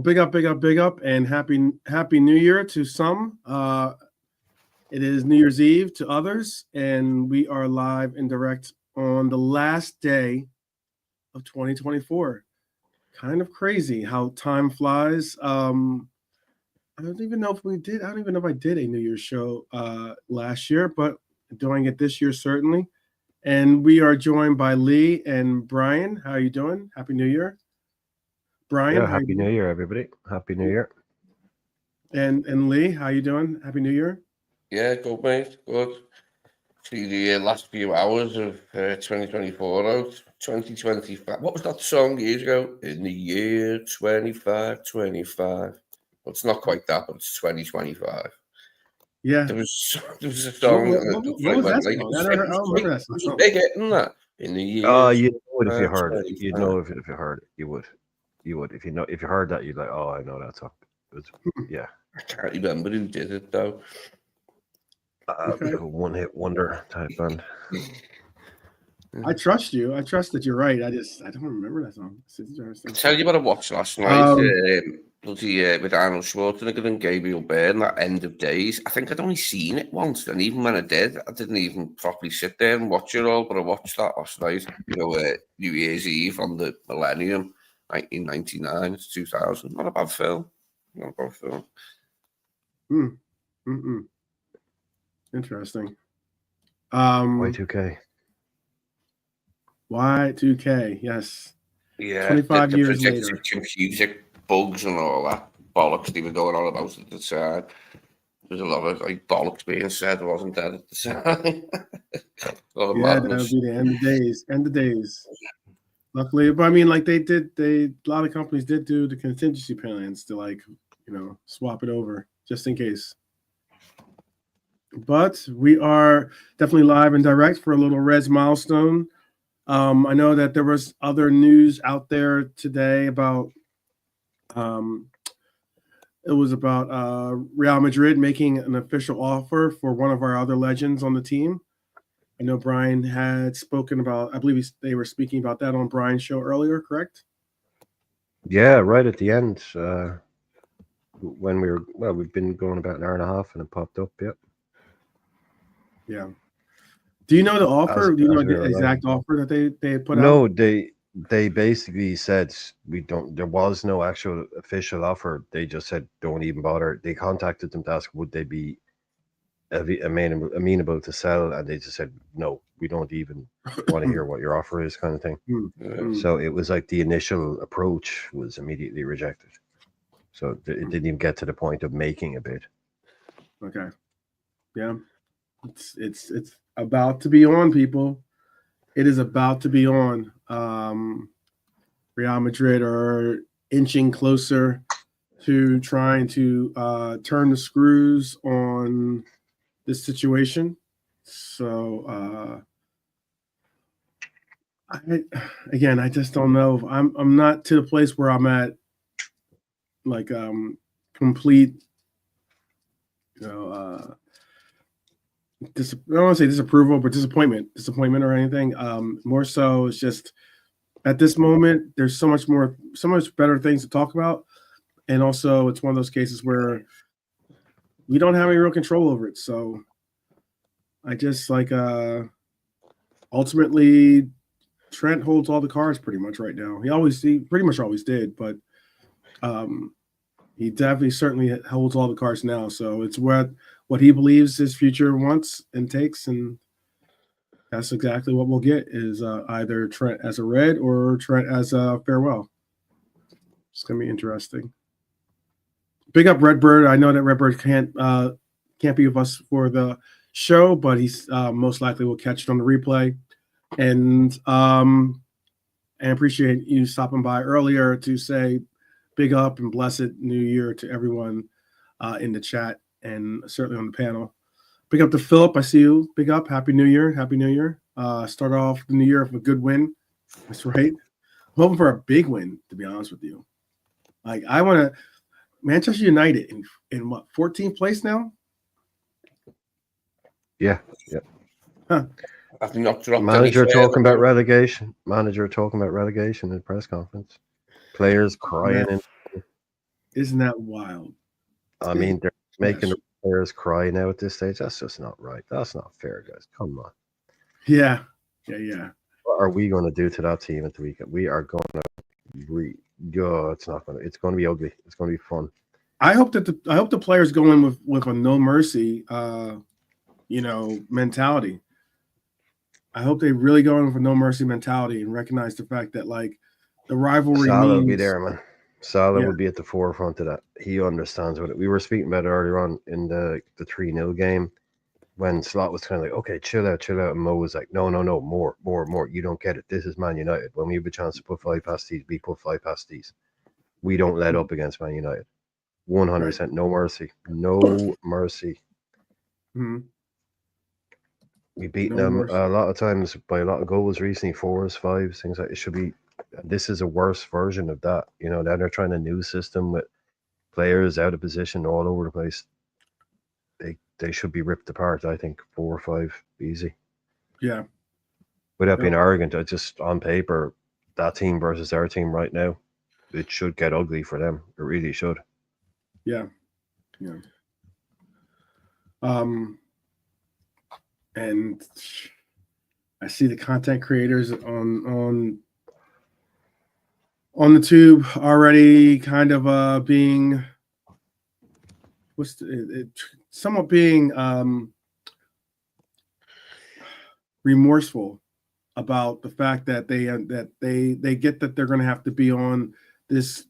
Well, big up, and happy New Year to some. It is New Year's Eve to others, and we are live and direct on the last day of 2024. Kind of crazy how time flies. I don't even know if we did. I don't even know if I did a New Year's show last year, but doing it this year certainly. And we are joined by Lee and Brian. How are you doing? Happy New Year, Brian. Yeah, Happy New Year, everybody. Happy New Year. And Lee, how you doing? Happy New Year. Yeah, good mate, good. See the last few hours of 2024 out, 2025. What was that song years ago? In the year 2525. Well, it's not quite that, but it's 2025. Yeah. There was a song. What was that song? I don't remember that song. It was a big hit, isn't that? In the year. You'd know it if you heard it. You'd know if you heard it. You would. If you heard that, you'd like, oh, I know that song. It was, yeah. I can't remember who did it though. Okay. One-hit wonder type band. I trust you. I trust that you're right. I don't remember that song. I'll tell you what I watched last night. With Arnold Schwarzenegger and Gabriel Byrne, that End of Days. I think I'd only seen it once, and even when I did, I didn't even properly sit there and watch it all. But I watched that last night. New Year's Eve on the millennium, 1999 to 2000. Not a bad film. Interesting. Y2K. Y2K, yes. Yeah. 25 years later. Computer bugs and all that bollocks they were going on about at the time. There's a lot of bollocks being said, wasn't there, at the time? That would be the end of days. Luckily, but I mean, like a lot of companies did do the contingency plans to swap it over just in case. But we are definitely live and direct for a little Reds milestone. I know that there was other news out there today about it was about Real Madrid making an official offer for one of our other legends on the team. I know Brian had spoken about, I believe they were speaking about that on Brian's show earlier, correct? Yeah, right at the end. When we've been going about an hour and a half and it popped up, yep. Yeah. Do you know the offer? Do you know the exact offer that they put out? No, they basically said there was no actual official offer. They just said don't even bother. They contacted them to ask would they be amenable to sell, and they just said no, we don't even want to hear what your offer is, kind of thing. So it was like the initial approach was immediately rejected. So it didn't even get to the point of making a bid. Okay. Yeah. It's about to be on, people. It is about to be on. Real Madrid are inching closer to trying to turn the screws on this situation. So I just don't know. I'm not to the place where I'm at complete I don't want to say disapproval, but disappointment or anything. More so, it's just at this moment, there's so much better things to talk about. And also, it's one of those cases where we don't have any real control over it. So I just ultimately, Trent holds all the cards pretty much right now. He pretty much always did, but he definitely certainly holds all the cards now. So it's what he believes his future wants and takes, and that's exactly what we'll get is either Trent as a Red or Trent as a farewell. It's gonna be interesting. Big up Redbird. I know that Redbird can't be with us for the show, but he's most likely will catch it on the replay. And appreciate you stopping by earlier to say big up and blessed New Year to everyone in the chat and certainly on the panel. Big up to Philip. I see you. Big up. Happy New Year. Happy New Year. Start off the new year with a good win. That's right. I'm hoping for a big win, to be honest with you. I want to Manchester United in what, 14th place now? Yeah. Huh. I've not dropped Manager talking about relegation. Manager talking about relegation in the press conference. Players crying. Isn't that wild? I mean, they're making the players cry now at this stage. That's just not right. That's not fair, guys. Come on. Yeah. What are we going to do to that team at the weekend? We are going to it's not going to. It's going to be ugly. It's going to be fun. I hope the players go in with a no mercy, mentality. I hope they really go in with a no mercy mentality and recognize the fact that like the rivalry. Salah will be there, man. Salah will be at the forefront of that. He understands what we were speaking about earlier on in the 3-0 game when Slot was kind of like, okay, chill out. And Mo was like, no, more. You don't get it. This is Man United. When we have a chance to put 5 past these, we put 5 past these. We don't let up against Man United. 100%. Right. No mercy. No mercy. Mm-hmm. We've beaten them a lot of times by a lot of goals recently, 4s, 5s, things like it should be. This is a worse version of that. Now they're trying a new system with players out of position all over the place. They should be ripped apart, I think, 4 or 5 easy. Yeah. Without being arrogant, I just on paper, that team versus our team right now, it should get ugly for them. It really should. Yeah. And I see the content creators on the tube already kind of being somewhat being remorseful about the fact that they get that they're going to have to be on this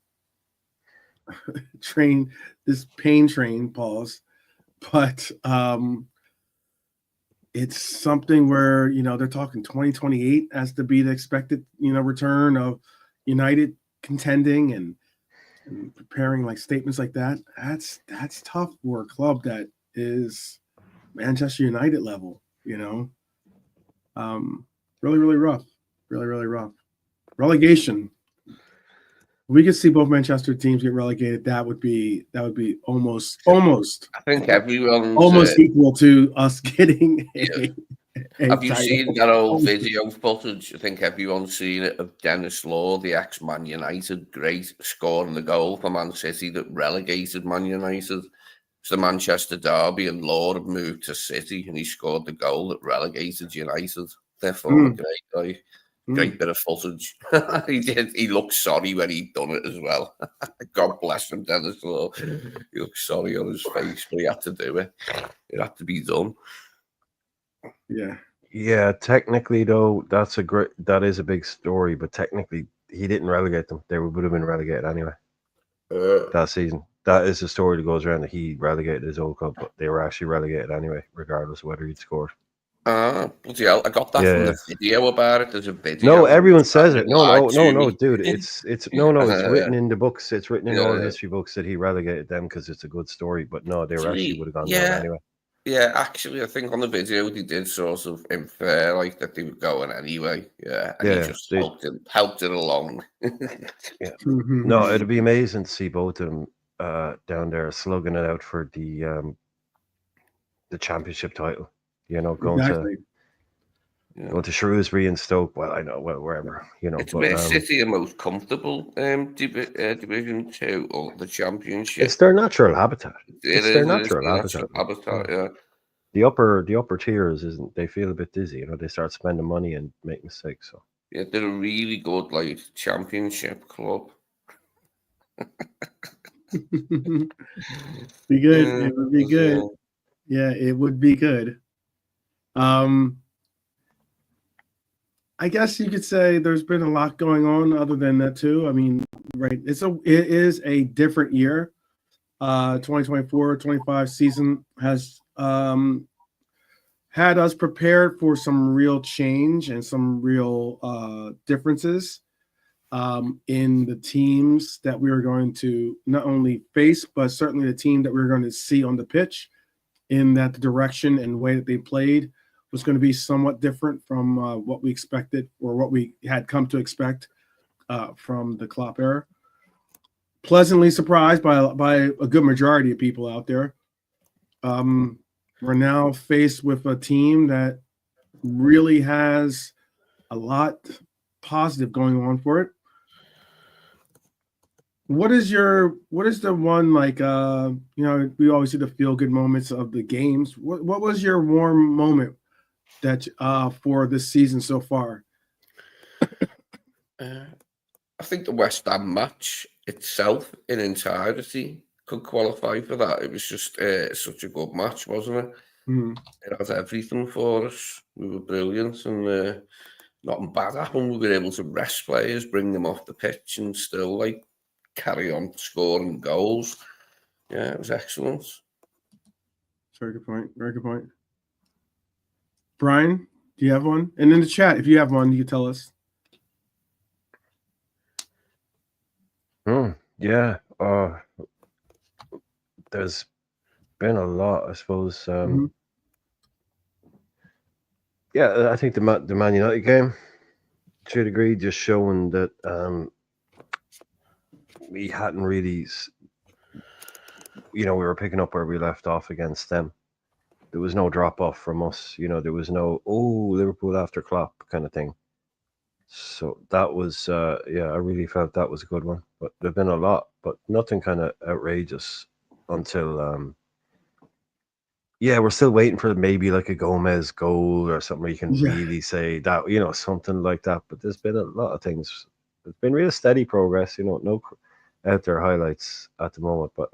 train, this pain train, pause, but it's something where they're talking 2028 as to be the expected return of United contending and preparing like statements like that. That's tough for a club that is Manchester United level. Really rough. Really rough. Relegation. We could see both Manchester teams get relegated. That would be almost. I think everyone's almost equal to us getting. Have you seen that old video footage? I think everyone's seen it of Dennis Law, the ex-Man United great, scoring the goal for Man City that relegated Man United. It's the Manchester derby, and Law had moved to City, and he scored the goal that relegated United. Therefore, a great guy. Great bit of footage. He looked sorry when he'd done it as well. God bless him, Dennis Law. He looked sorry on his face, but he had to do it. It had to be done. Yeah. Technically, though, that is a big story. But technically, he didn't relegate them. They would have been relegated anyway that season. That is the story that goes around that he relegated his old club, but they were actually relegated anyway, regardless of whether he'd scored. Bloody hell. I got that from the video about it. There's a video. No, everyone says it. No, dude. It's it's written in the books. It's written in all the history books that he relegated them because it's a good story. But no, they actually would have gone down anyway. Yeah, actually, I think on the video they did sort of infer like that they were going anyway. Yeah, and he just helped it along. No, it'd be amazing to see both of them down there slugging it out for the championship title. Going to Shrewsbury and Stoke. Well, I know, wherever. It's where City are most comfortable. Division 2 or the Championship. It's their natural habitat. It's their natural habitat. Yeah. The upper tiers isn't. They feel a bit dizzy. They start spending money and make mistakes. So yeah, they're a really good Championship club. Be good. It would be good. Yeah, it would be good. I guess you could say there's been a lot going on other than that too. I mean, right. It is a different year. 2024-25 season has had us prepared for some real change and some real differences in the teams that we are going to not only face, but certainly the team that we're going to see on the pitch, in that the direction and way that they played was going to be somewhat different from what we expected or what we had come to expect from the Klopp era. Pleasantly surprised by a good majority of people out there. We're now faced with a team that really has a lot positive going on for it. What is the one like we always see the feel good moments of the games. What was your warm moment that for this season so far? I think the West Ham match itself in entirety could qualify for that. It was just such a good match, wasn't it? Mm-hmm. It had everything for us. We were brilliant, and nothing bad happened. We were able to rest players, bring them off the pitch, and still like carry on scoring goals. Yeah, it was excellent. Very good point. Very good point. Brian, do you have one? And in the chat, if you have one, you can tell us. Yeah. There's been a lot, I suppose. Yeah, I think the Man United game, to a degree, just showing that we hadn't really, we were picking up where we left off against them. There was no drop off from us. There was no, Liverpool after Klopp kind of thing. So that was, I really felt that was a good one. But there've been a lot, but nothing kind of outrageous until, we're still waiting for maybe like a Gomez goal or something where you can really say that, something like that. But there's been a lot of things. It's been real steady progress, no out there highlights at the moment. But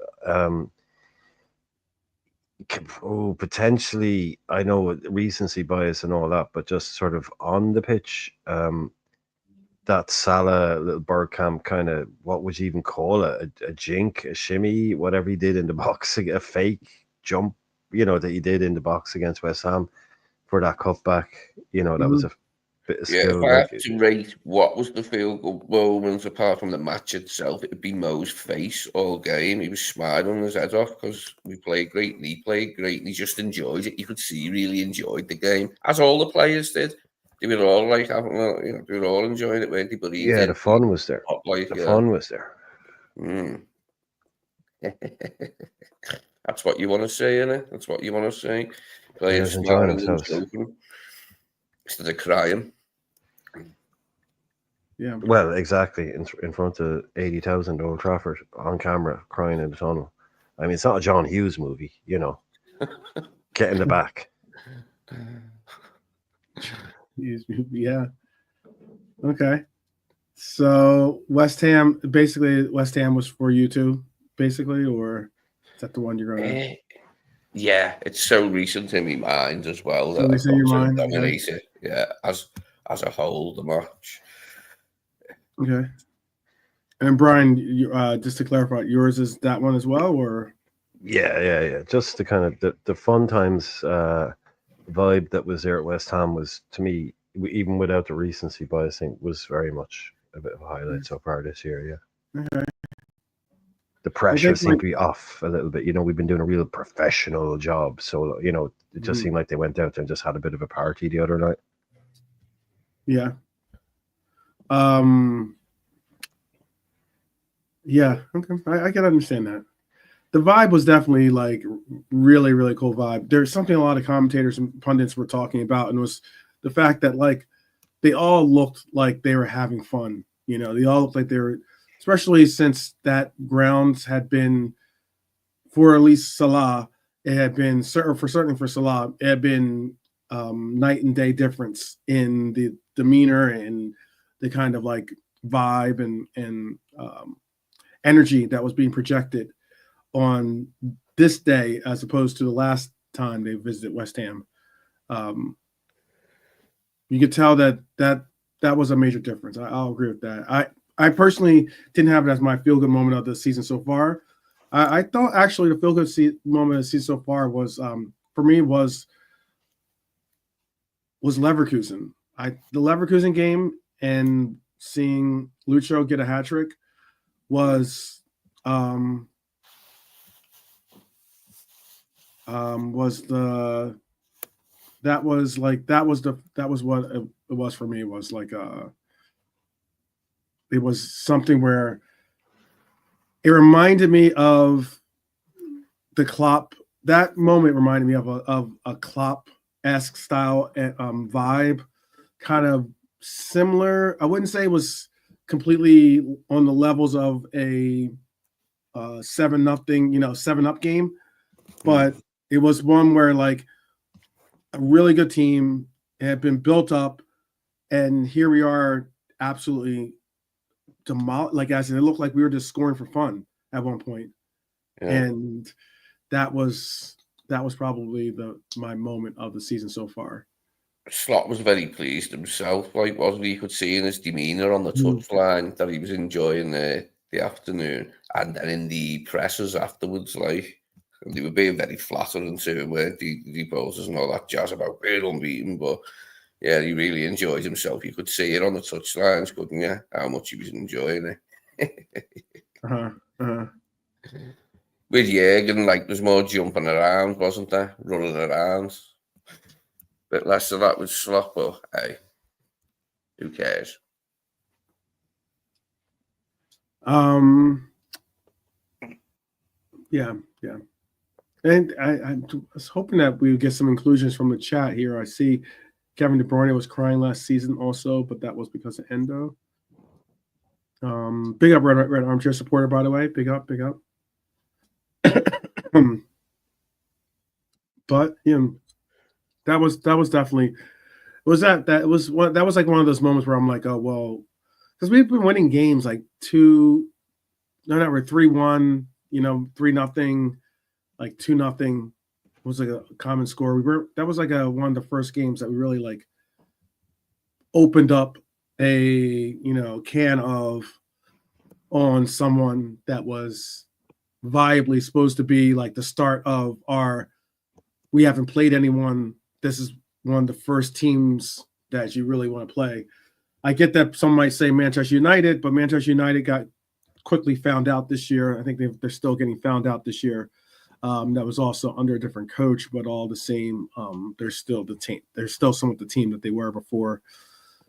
potentially, I know recency bias and all that, but just sort of on the pitch, that Salah little Bergkamp kind of, what would you even call it? A jink, a shimmy, whatever he did in the box, a fake jump, that he did in the box against West Ham for that cutback. That was a bit of skill. If I had to rate what was the feel good moments apart from the match itself, it would be Mo's face all game. He was smiling his head off because we played great and he played great and he just enjoyed it. You could see he really enjoyed the game, as all the players did. They were all like having, they were all enjoying it, weren't they? But he did. The fun was there. Fun was there. That's what you want to say, innit? That's what you want to say. Players enjoying themselves instead of crying. Yeah. Well, exactly. In front of 80,000 Old Trafford on camera, crying in the tunnel. I mean, it's not a John Hughes movie, Get in the back. Yeah. Okay. So West Ham was for you too, basically, or is that the one you're going to? Yeah, it's so recent in my mind as well that I've got to dominate it. Yeah, as a whole, the match. Okay. And Brian, just to clarify, yours is that one as well, or? Yeah. Just the kind of the fun times vibe that was there at West Ham was, to me, even without the recency bias, I think was very much a bit of a highlight so far this year. Yeah. Okay. The pressure seemed to be off a little bit. We've been doing a real professional job, so it just seemed like they went out and just had a bit of a party the other night. Yeah. Yeah. Okay. I can understand that. The vibe was definitely like really, really cool vibe. There's something a lot of commentators and pundits were talking about, and it was the fact that like they all looked like they were having fun. They all looked like they were, especially since that grounds had been, for at least Salah, it had been for Salah, it had been night and day difference in the demeanor and the kind of like vibe and energy that was being projected on this day as opposed to the last time they visited West Ham. You could tell that was a major difference. I'll agree with that. I personally didn't have it as my feel-good moment of the season so far. I thought actually the feel-good moment of the season so far was, for me, was Leverkusen. The Leverkusen game and seeing Lucho get a hat trick was what it was for me. It was like it was something where it reminded me of the Klopp. That moment reminded me of a Klopp-esque style vibe, kind of similar. I wouldn't say it was completely on the levels of a 7-0, 7-up game, but it was one where like a really good team had been built up, and here we are, absolutely like I said, it looked like we were just scoring for fun at one point, and that was probably my moment of the season so far. Slot was very pleased himself, like, wasn't he? You could see in his demeanour on the touchline that he was enjoying the afternoon, and then in the presses afterwards, like, they were being very flattering to him, weren't the reporters and all that jazz about being unbeaten, but yeah, he really enjoyed himself. You could see it on the touchlines, couldn't you? How much he was enjoying it. With Jürgen, like, there's more jumping around, wasn't there? Running around. Bit less of that with Slot, but hey, who cares? Yeah. And I was hoping that we would get some inclusions from the chat here. I see Kevin De Bruyne was crying last season also, but that was because of Endo. Big up, Red Armchair supporter, by the way. Big up. But that was definitely that was like one of those moments where I'm like, oh well, because we've been winning games like 3-1, 3-0, like 2-0 was like a common score. That was like one of the first games that we really like opened up a can of on someone that was viably supposed to be like the start of we haven't played anyone. This is one of the first teams that you really want to play. I get that some might say Manchester United, but Manchester United got quickly found out this year. I think they're still getting found out this year. That was also under a different coach, but all the same, they're still the team. They're still somewhat the team that they were before.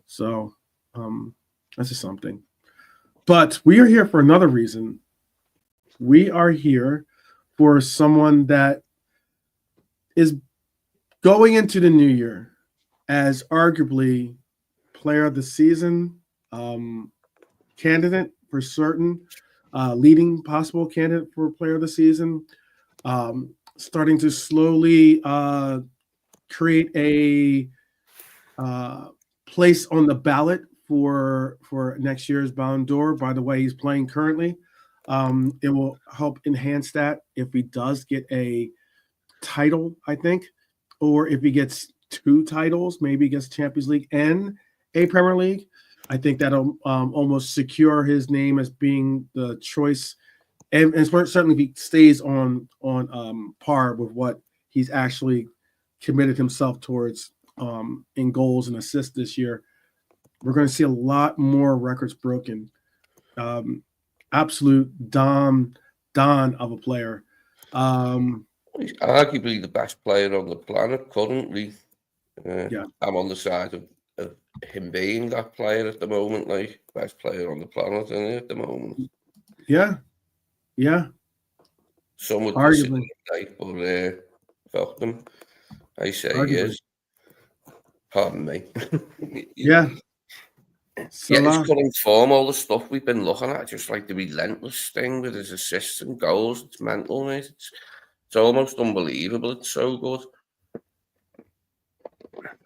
So that's just something. But we are here for another reason. We are here for someone that is going into the new year as arguably player of the season, candidate for certain, leading possible candidate for player of the season, starting to slowly create a place on the ballot for next year's Ballon d'Or. By the way, he's playing currently. It will help enhance that if he does get a title, I think, or if he gets 2 titles, maybe he gets Champions League and a Premier League. I think that'll almost secure his name as being the choice, and certainly if he stays on par with what he's actually committed himself towards in goals and assists this year. We're going to see a lot more records broken. Absolute Don of a player. He's arguably the best player on the planet currently. I'm on the side of him being that player at the moment, like best player on the planet, isn't he, at the moment? Yeah. Some would consider him late, but fuck them. I say he is. Pardon me. Yeah. Yeah, his current form, all the stuff we've been looking at, just like the relentless thing with his assists and goals, it's mental, mate. It's almost unbelievable. It's so good.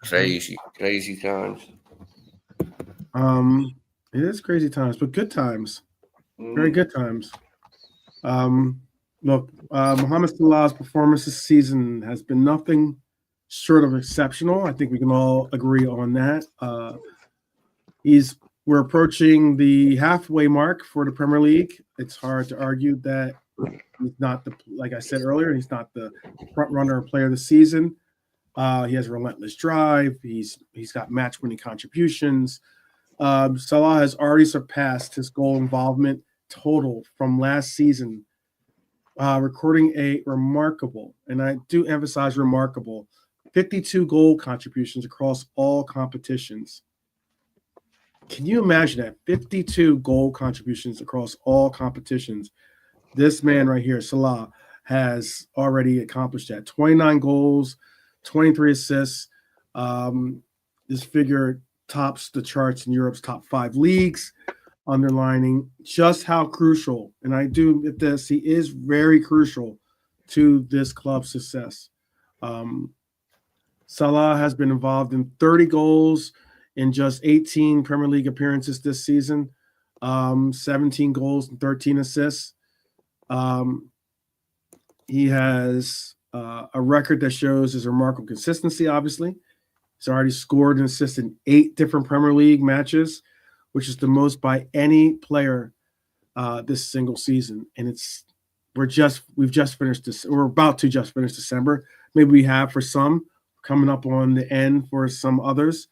Crazy times. It is crazy times, but good times. Very good times. Look, Mohamed Salah's performance this season has been nothing short of exceptional. I think we can all agree on that. We're approaching the halfway mark for the Premier League. It's hard to argue that he's not like I said earlier, he's not the front runner player of the season. He has a relentless drive. He's got match-winning contributions. Salah has already surpassed his goal involvement total from last season, recording a remarkable, and I do emphasize remarkable, 52 goal contributions across all competitions. Can you imagine that? 52 goal contributions across all competitions. This man right here, Salah, has already accomplished that. 29 goals, 23 assists. This figure tops the charts in Europe's top 5 leagues. underlining just how crucial, and I do admit this, he is very crucial to this club's success. Um, Salah has been involved in 30 goals in just 18 Premier League appearances this season, 17 goals and 13 assists. He has a record that shows his remarkable consistency, obviously. He's already scored and assisted in 8 different Premier League matches, which is the most by any player this single season. And we've just finished this. We're about to just finish December. Maybe we have for some, coming up on the end for some others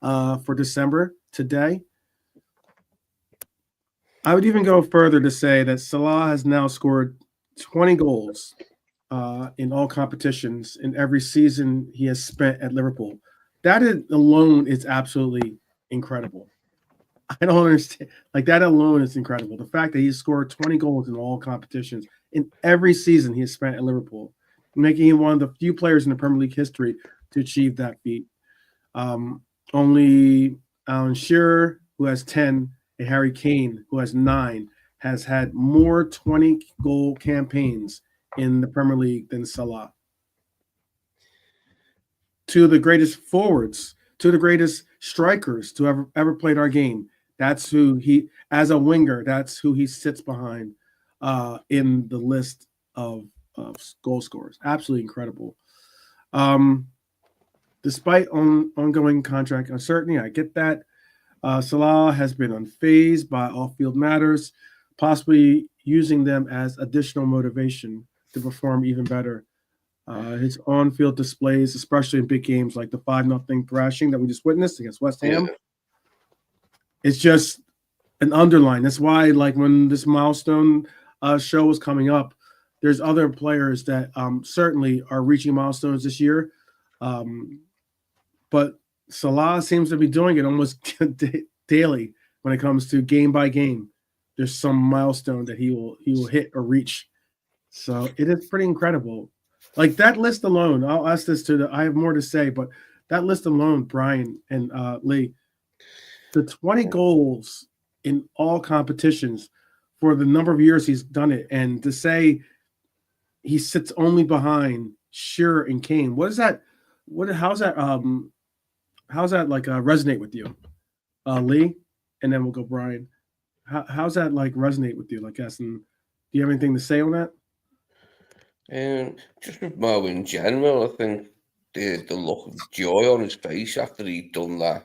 for December today. I would even go further to say that Salah has now scored 20 goals in all competitions in every season he has spent at Liverpool. That alone is absolutely incredible. I don't understand. Like, that alone is incredible. The fact that he scored 20 goals in all competitions in every season he has spent at Liverpool, making him one of the few players in the Premier League history to achieve that feat. Only Alan Shearer, who has 10, and Harry Kane, who has 9, has had more 20-goal campaigns in the Premier League than Salah. 2 of the greatest forwards, 2 of the greatest strikers to ever played our game. That's who he, as a winger, that's who he sits behind in the list of goal scorers. Absolutely incredible. Despite ongoing contract uncertainty, I get that. Salah has been unfazed by off-field matters, possibly using them as additional motivation to perform even better. His on-field displays, especially in big games like the 5-0 thrashing that we just witnessed against West Ham, it's just an underline. That's why, like, when this milestone show was coming up, there's other players that certainly are reaching milestones this year. But Salah seems to be doing it almost daily when it comes to game by game. There's some milestone that he will hit or reach. So it is pretty incredible. Like, that list alone, I'll ask this I have more to say, but that list alone, Brian and Lee, the 20 goals in all competitions for the number of years he's done it, and to say he sits only behind Shearer and Kane, how's that like resonate with you, Lee? And then we'll go Brian. How's that like resonate with you? Like, do you have anything to say on that? Just with Mo in general, I think the look of joy on his face after he'd done that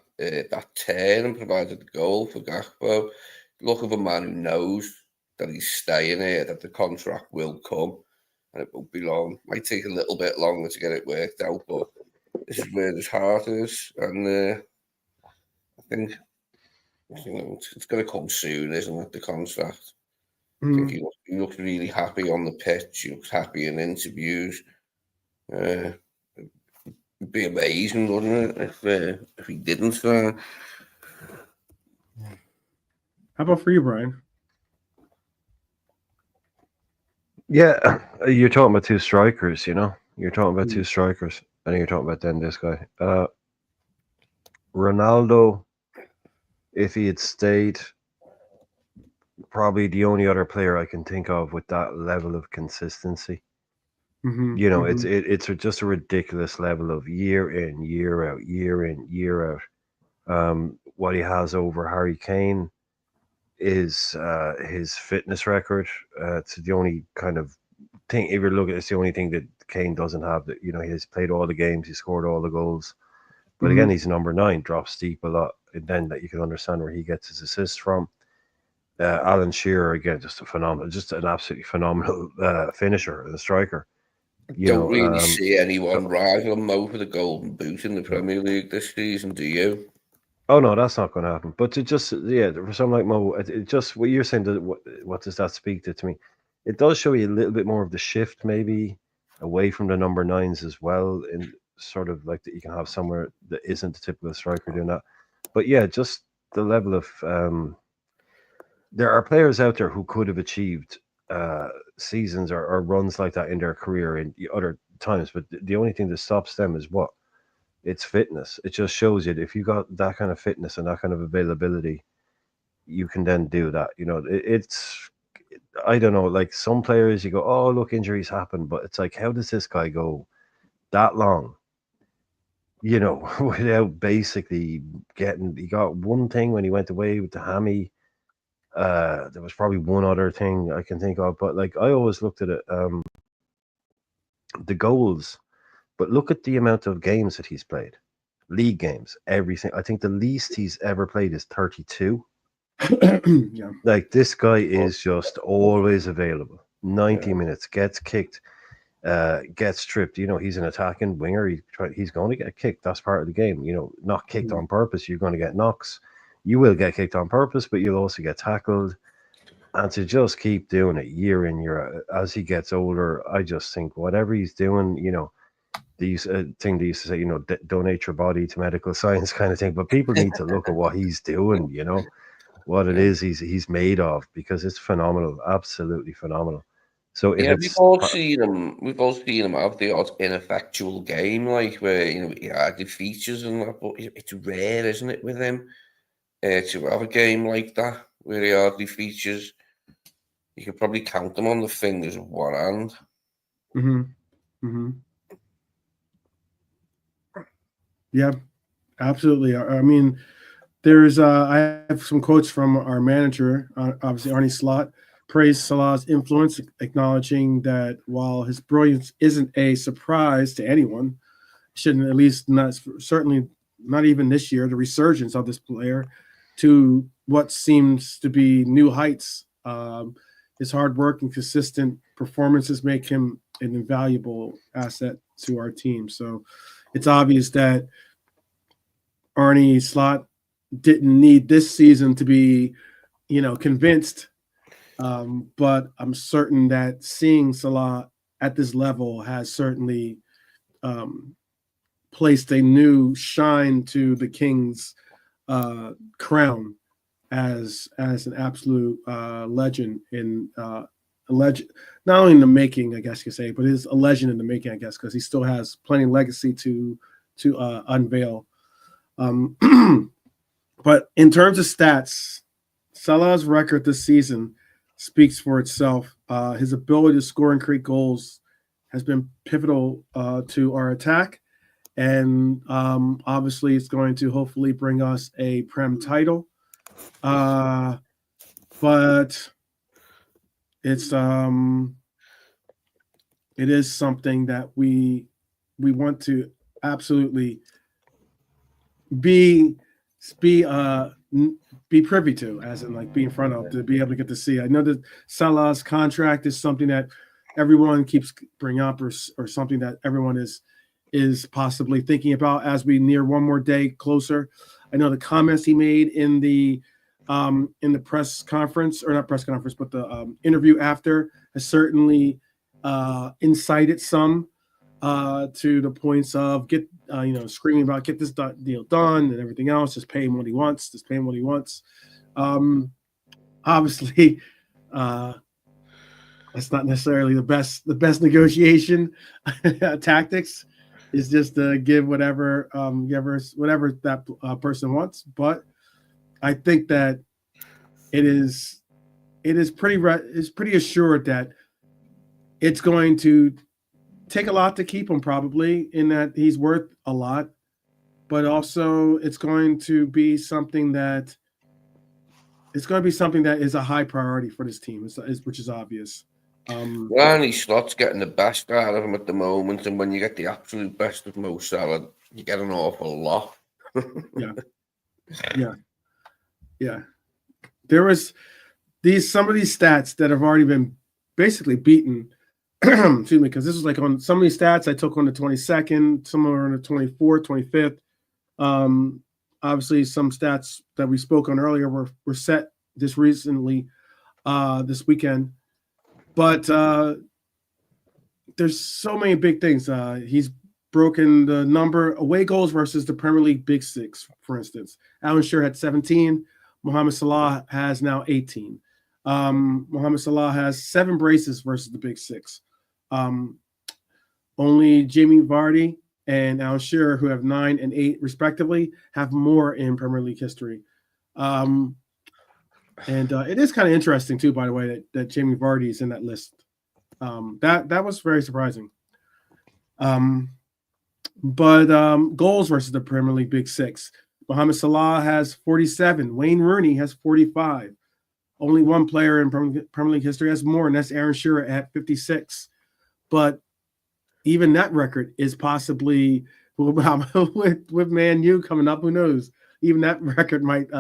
turn and provided the goal for Gakpo, the look of a man who knows that he's staying here, that the contract will come, and it won't be long. Might take a little bit longer to get it worked out, but this is where his heart is, and I think it's going to come soon, isn't it? The contract. I think he looks really happy on the pitch. He looks happy in interviews. It'd be amazing, wouldn't it, if he didn't? How about for you, Brian? Yeah, you're talking about 2 strikers, you know? You're talking about 2 strikers, and you're talking about then this guy. Ronaldo, if he had stayed, probably the only other player I can think of with that level of consistency. You know, it's just a ridiculous level of year in, year out, year in, year out. What he has over Harry Kane is his fitness record. It's the only kind of thing, if you're looking, it's the only thing that Kane doesn't have. That, you know, he's played all the games, he scored all the goals. But again, he's number 9, drops deep a lot. And then that you can understand where he gets his assists from. Alan Shearer, again, just an absolutely phenomenal finisher and striker. Don't really see anyone rivaling Mo for the Golden Boot in the Premier League this season, do you? Oh no, that's not going to happen. But for someone like Mo, it just what you're saying. What does that speak to me? It does show you a little bit more of the shift, maybe away from the number 9s as well, in sort of like that you can have somewhere that isn't the typical striker doing that. But yeah, just the level of there are players out there who could have achieved seasons or runs like that in their career in other times, but the only thing that stops them is what? It's fitness. It just shows you that if you got that kind of fitness and that kind of availability, you can then do that. You know, it's I don't know. Like some players, you go, oh look, injuries happen, but it's like, how does this guy go that long? You know, without basically getting, he got one thing when he went away with the hammy. There was probably one other thing I can think of, but like I always looked at it, the goals, but look at the amount of games that he's played, league games, everything. I think the least he's ever played is 32. Yeah. Like this guy is just always available. 90 minutes, gets kicked, gets tripped. You know, he's an attacking winger. He's going to get kicked. That's part of the game. You know, not kicked on purpose. You're going to get knocks. You will get kicked on purpose, but you'll also get tackled. And to just keep doing it year in, year out, as he gets older, I just think whatever he's doing, you know, the thing they used to say, you know, donate your body to medical science kind of thing. But people need to look at what he's doing, you know, what it is he's made of, because it's phenomenal, absolutely phenomenal. So if we've all seen him. We've all seen him have the odd ineffectual game, like where he had the features and that. But it's rare, isn't it, with him to have a game like that where he hardly features. You could probably count them on the fingers of one hand. Yeah, absolutely. I mean, there's I have some quotes from our manager, obviously Arnie Slot, praised Salah's influence, acknowledging that while his brilliance isn't a surprise to anyone, shouldn't, at least not, certainly not even this year, the resurgence of this player to what seems to be new heights. His hard work and consistent performances make him an invaluable asset to our team. So it's obvious that Arnie Slot didn't need this season to be, convinced. But I'm certain that seeing Salah at this level has certainly placed a new shine to the King's crown as an absolute legend in a legend, not only in the making, I guess you could say, but is a legend in the making, I guess, because he still has plenty of legacy to unveil. But in terms of stats, Salah's record this season speaks for itself. His ability to score and create goals has been pivotal to our attack. And obviously it's going to hopefully bring us a Prem title. But it's it is something that we want to absolutely be privy to, as in like be in front of, to be able to get to see. I know that Salah's contract is something that everyone keeps bringing up, or something that everyone is possibly thinking about as we near one more day closer. I know the comments he made in the press conference, or not press conference, but the interview after, has certainly incited some to the points of screaming about get this deal done and everything else, just pay him what he wants, obviously that's not necessarily the best negotiation tactics, is just to give whatever that person wants. But I think that it is pretty assured that it's going to take a lot to keep him, probably, in that he's worth a lot, but also it's going to be something that is a high priority for this team, which is obvious. Arnie Slot's getting the best out of him at the moment, and when you get the absolute best of Mo Salah, you get an awful lot. Yeah. There was some of these stats that have already been basically beaten. Excuse me, because this was like on some of these stats I took on the 22nd, some are on the 24th, 25th. Obviously, some stats that we spoke on earlier were set this recently, this weekend. But there's so many big things. He's broken the number away goals versus the Premier League Big Six, for instance. Alan Shearer had 17. Mohamed Salah has now 18. Mohamed Salah has 7 braces versus the Big Six. Only Jamie Vardy and Alan Shearer, who have 9 and 8 respectively, have more in Premier League history. And it is kind of interesting too, by the way, that Jamie Vardy is in that list. That was very surprising. But goals versus the Premier League Big Six. Mohamed Salah has 47. Wayne Rooney has 45. Only one player in Premier League history has more, and that's Aaron Shearer at 56. But even that record is possibly with Man U coming up. Who knows? Even that record might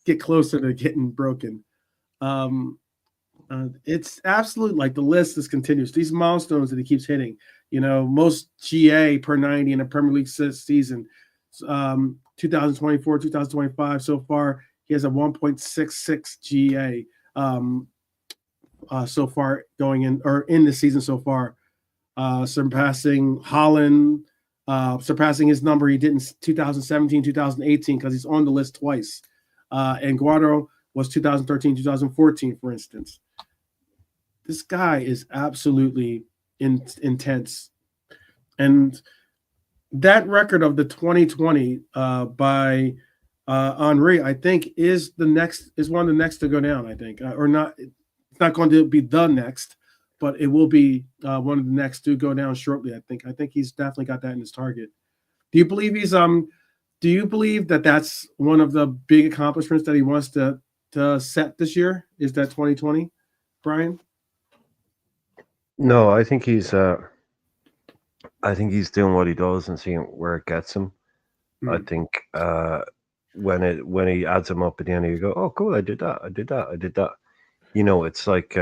get closer to getting broken. It's absolute, like, the list is continuous. These milestones that he keeps hitting. Most GA per 90 in a Premier League season. 2024, 2025 so far, he has a 1.66 GA so far going in, or in the season so far, surpassing Holland, surpassing his number he did in 2017, 2018, because he's on the list twice. And Guardado was 2013, 2014, for instance. This guy is absolutely intense. And that record of the 2020 by Henry, I think, is one of the next to go down, I think. Or not, it's not going to be the next, but it will be one of the next to go down shortly, I think. I think he's definitely got that in his target. Do you believe that that's one of the big accomplishments that he wants to set this year? Is that 2020, Brian? No, I think he's doing what he does and seeing where it gets him. I think when he adds them up at the end, you go, "Oh, cool! I did that." It's like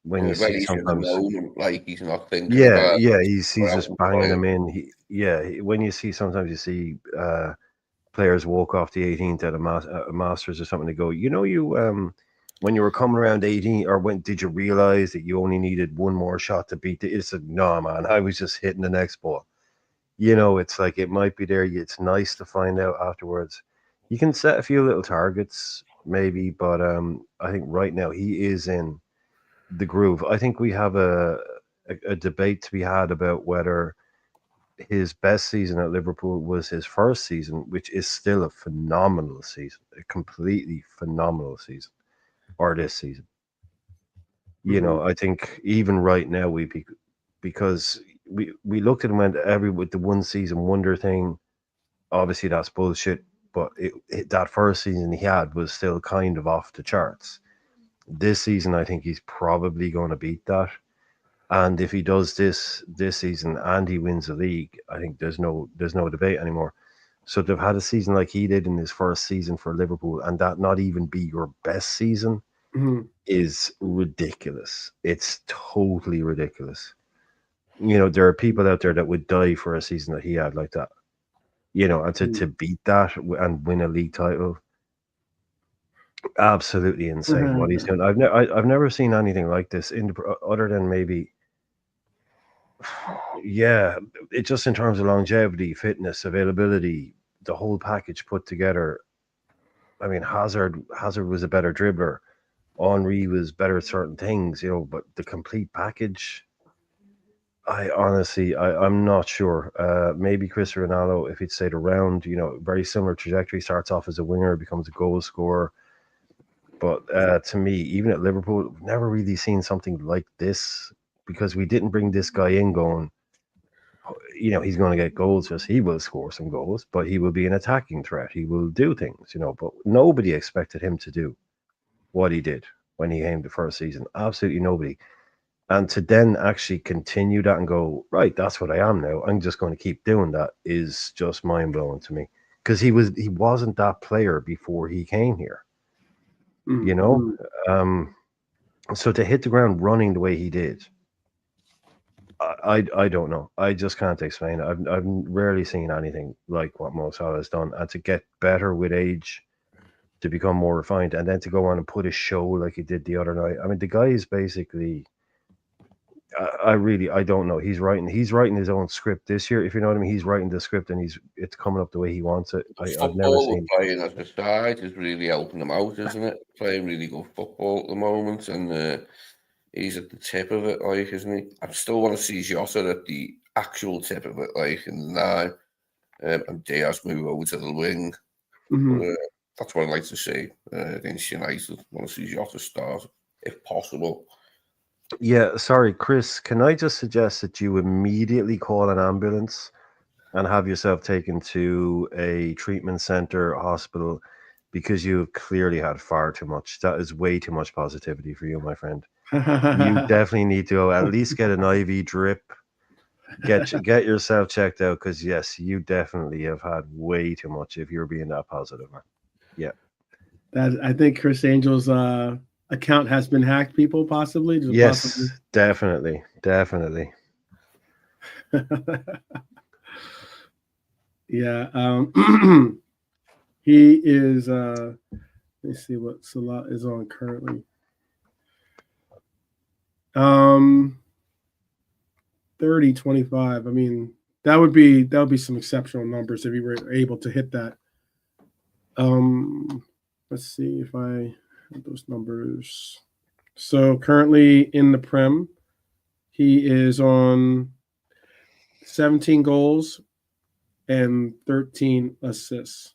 when you see sometimes, moment, like he's not thinking. He's just banging them in. When you see sometimes you see players walk off the 18th at a Masters or something, they go, when you were coming around 18, or when did you realize that you only needed one more shot to beat it? It's like, no, man, I was just hitting the next ball. It's like, it might be there. It's nice to find out afterwards. You can set a few little targets maybe, but I think right now he is in the groove. I think we have a debate to be had about whether his best season at Liverpool was his first season, which is still a phenomenal season, a completely phenomenal season, or this season. I think even right now because we looked at him with the one season wonder thing. Obviously, that's bullshit. But that first season he had was still kind of off the charts. This season, I think he's probably going to beat that. And if he does this season and he wins the league, I think there's no debate anymore. So to have had a season like he did in his first season for Liverpool, and that not even be your best season, is ridiculous. It's totally ridiculous. There are people out there that would die for a season that he had like that. And to beat that and win a league title, absolutely insane what he's doing. I've never seen anything like this other than maybe, it just in terms of longevity, fitness, availability, the whole package put together. I mean, Hazard was a better dribbler. Henry was better at certain things, but the complete package, I honestly, I'm not sure. Maybe Cristiano Ronaldo, if he'd stayed around, very similar trajectory, starts off as a winger, becomes a goal scorer. But to me, even at Liverpool, we've never really seen something like this, because we didn't bring this guy in going, he's going to get goals. Yes, he will score some goals, but he will be an attacking threat. He will do things, but nobody expected him to do what he did when he came the first season. Absolutely nobody. And to then actually continue that and go, right, that's what I am now, I'm just going to keep doing that, is just mind-blowing to me. Because he wasn't that player before he came here. So to hit the ground running the way he did, I don't know. I just can't explain it. I've rarely seen anything like what Mo Salah has done. And to get better with age, to become more refined, and then to go on and put a show like he did the other night. I mean, the guy is basically, I don't know. He's writing his own script this year. If you know what I mean, he's writing the script and it's coming up the way he wants it. I've never seen. Playing at the side is really helping him out, isn't it? Playing really good football at the moment, and he's at the tip of it, like, isn't he? I still want to see Jota at the actual tip of it, like, in the 9, and Diaz move over to the wing. That's what I'd like to see against United. I want to see Jota start, if possible. Yeah, sorry, Chris. Can I just suggest that you immediately call an ambulance and have yourself taken to a treatment center, hospital, because you've clearly had far too much. That is way too much positivity for you, my friend. You definitely need to go at least get an IV drip. Get yourself checked out, because yes, you definitely have had way too much if you're being that positive, man. Yeah. I think Chris Angel's account has been hacked, people, possibly. Yes, possibly. definitely. Yeah. He is let me see what Salah is on currently. 30-25. I mean, that would be some exceptional numbers if you were able to hit that. Let's see if I have those numbers. So currently in the Prem, he is on 17 goals and 13 assists.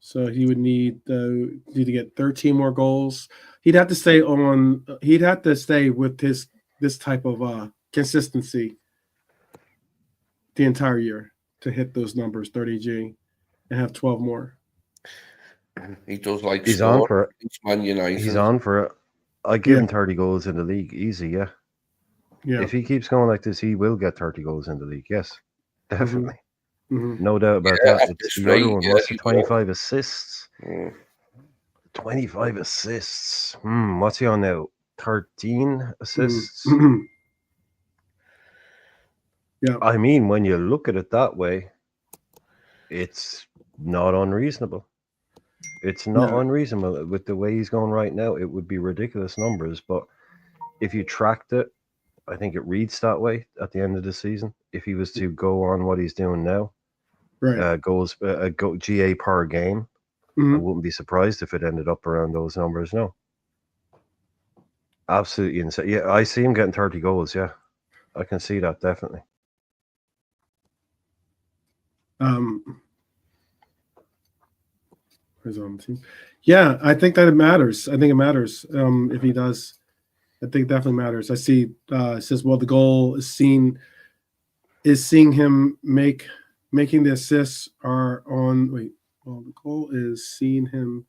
So he would need to get 13 more goals. He'd have to stay with this type of consistency the entire year to hit those numbers, 30G, and have 12 more. He does like He's on for it. Man United. He's on for it. I give him 30 goals in the league, easy, yeah. If he keeps going like this, he will get 30 goals in the league. Yes, definitely. Mm-hmm. No doubt about that. It's the other one. What's the 25 assists? 25 assists. What's he on now? 13 assists? Mm-hmm. Yeah. I mean, when you look at it that way, it's not unreasonable. It's not unreasonable. With the way he's going right now, it would be ridiculous numbers. But if you tracked it, I think it reads that way at the end of the season. If he was to go on what he's doing now, right, goals, GA per game, I wouldn't be surprised if it ended up around those numbers. No, absolutely insane. Yeah, I see him getting 30 goals. Yeah, I can see that definitely. Yeah, I think that it matters. I think it matters if he does. I think it definitely matters. I see. It says, well, the goal is seeing him making the assists are on. Wait, well, the goal is seeing him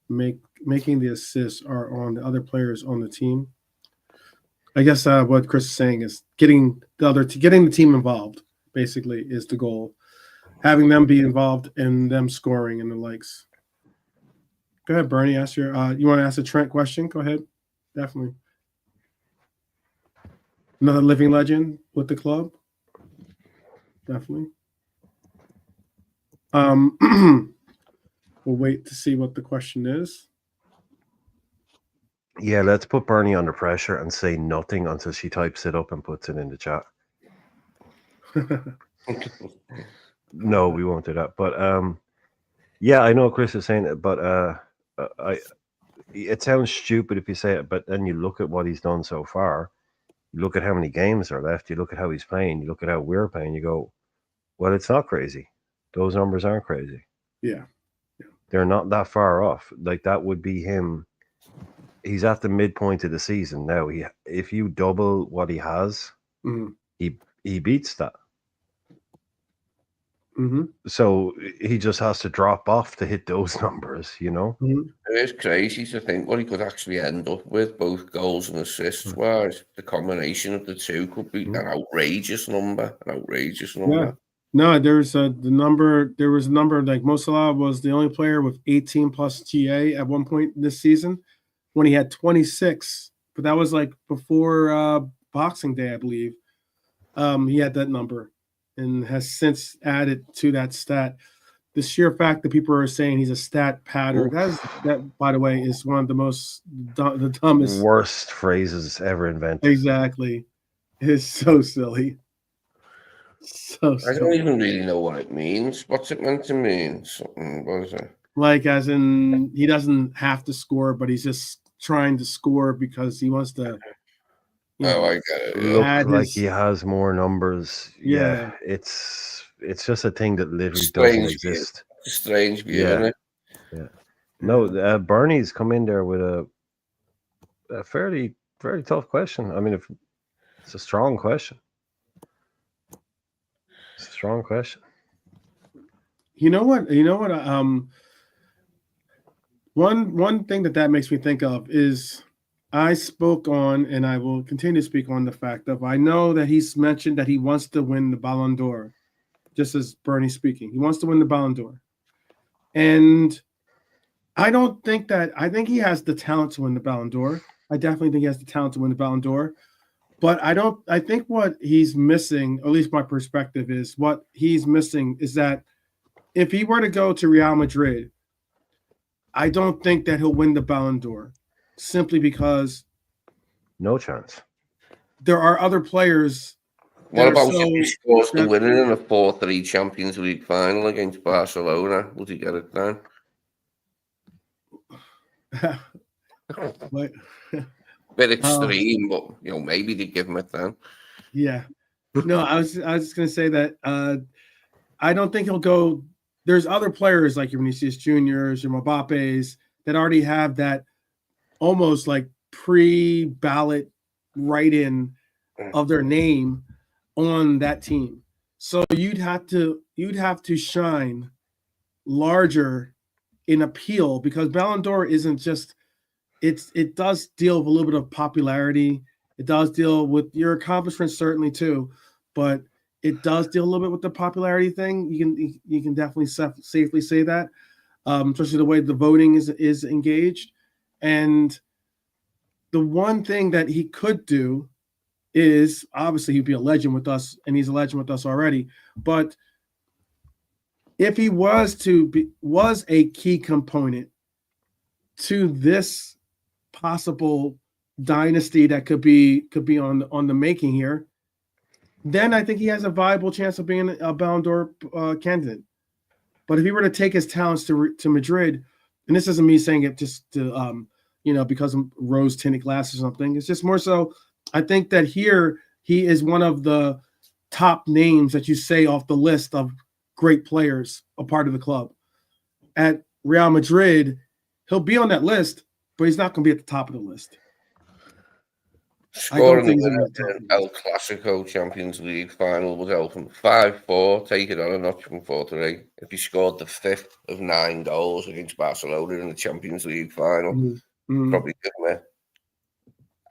making the assists are on the other players on the team. I guess what Chris is saying is getting the team involved. Basically, is the goal. Having them be involved and them scoring and the likes. Go ahead, Bernie. Ask your. You want to ask a Trent question? Go ahead. Definitely. Another living legend with the club. Definitely. We'll wait to see what the question is. Yeah, let's put Bernie under pressure and say nothing until she types it up and puts it in the chat. No, we won't do that. But yeah, I know Chris is saying it, but it sounds stupid if you say it, but then you look at what he's done so far. You look at how many games are left. You look at how he's playing. You look at how we're playing. You go, well, it's not crazy. Those numbers aren't crazy. Yeah. They're not that far off. Like, that would be him. He's at the midpoint of the season now. If you double what he has, he beats that. So he just has to drop off to hit those numbers, you know? It is crazy to think what he could actually end up with, both goals and assists wise. The combination of the two could be an outrageous number. Yeah. No, there was a number like Mo Salah was the only player with 18 plus GA at one point this season when he had 26, but that was like before Boxing Day, I believe. He had that number and has since added to that stat. The sheer fact that people are saying he's a stat pattern, that by the way, is one of the most the dumbest, worst phrases ever invented. Exactly. It's so silly. I don't even really know what it means. What's it meant to mean? What is it? Like, as in, he doesn't have to score, but he's just trying to score because he wants to. I get it. Look like he has more numbers. Yeah, it's just a thing that literally doesn't exist. a strange view, Yeah. isn't it? Yeah. No, Bernie's come in there with a fairly tough question. I mean, if it's a strong question. It's a strong question. You know what? One thing that makes me think of is I spoke on, and I will continue to speak on the fact of I know that he's mentioned that he wants to win the Ballon d'Or, just as Bernie's speaking. He wants to win the Ballon d'Or, and I don't think that I think he has the talent to win the Ballon d'Or. I definitely think he has the talent to win the Ballon d'Or. But I think what he's missing, or at least my perspective is what he's missing is that if he were to go to Real Madrid, I don't think that he'll win the Ballon d'Or simply because no chance. There are other players. What about if he scores the winner in a 4-3 Champions League final against Barcelona? Would he get it then? Bit extreme, but maybe they give him it then. Yeah. No, I was just gonna say that I don't think he'll go. There's other players like your Vinicius Juniors, your Mbappes that already have that almost like pre-ballot write-in of their name on that team. So you'd have to shine larger in appeal because Ballon d'Or isn't just it does deal with a little bit of popularity. It does deal with your accomplishments certainly too, but it does deal a little bit with the popularity thing. You can definitely safely say that, especially the way the voting is engaged. And the one thing that he could do is obviously he'd be a legend with us, and he's a legend with us already. But if he was a key component to this possible dynasty that could be on the making here, then I think he has a viable chance of being a Ballon d'Or candidate. But if he were to take his talents to Madrid, and this isn't me saying it just to because of rose-tinted glasses or something, it's just more so I think that here he is one of the top names that you say off the list of great players, a part of the club. At Real Madrid, he'll be on that list, but he's not going to be at the top of the list. Scoring the El Clasico Champions League final would help him 5-4, take it on a notch from 4-3. If he scored the 5th of 9 goals against Barcelona in the Champions League final, probably give him it.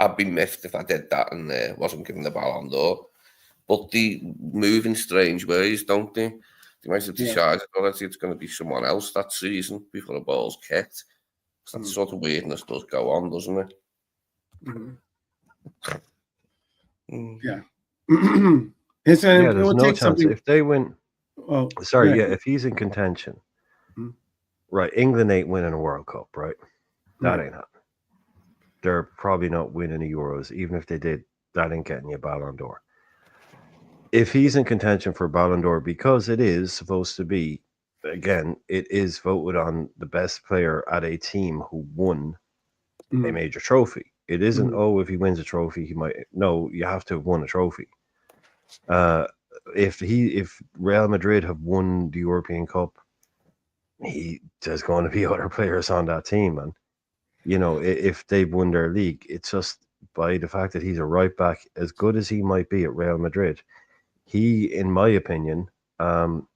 I'd be miffed if I did that and wasn't given the Ballon d'Or. But they move in strange ways, don't they? They might have decided already it's going to be someone else that season before the ball's kicked. That sort of weirdness does go on, doesn't it? Yeah. There's no chance. If they win... Oh, sorry, if he's in contention, right, England ain't winning a World Cup, right? That ain't happening. They're probably not winning the Euros. Even if they did, that ain't getting you a Ballon d'Or. If he's in contention for Ballon d'Or, because it is supposed to be, again, it is voted on the best player at a team who won a major trophy. It isn't, if he wins a trophy, he might. No, you have to have won a trophy. If Real Madrid have won the European Cup, there's going to be other players on that team, man. If they've won their league, it's just by the fact that he's a right back, as good as he might be at Real Madrid, he, in my opinion, to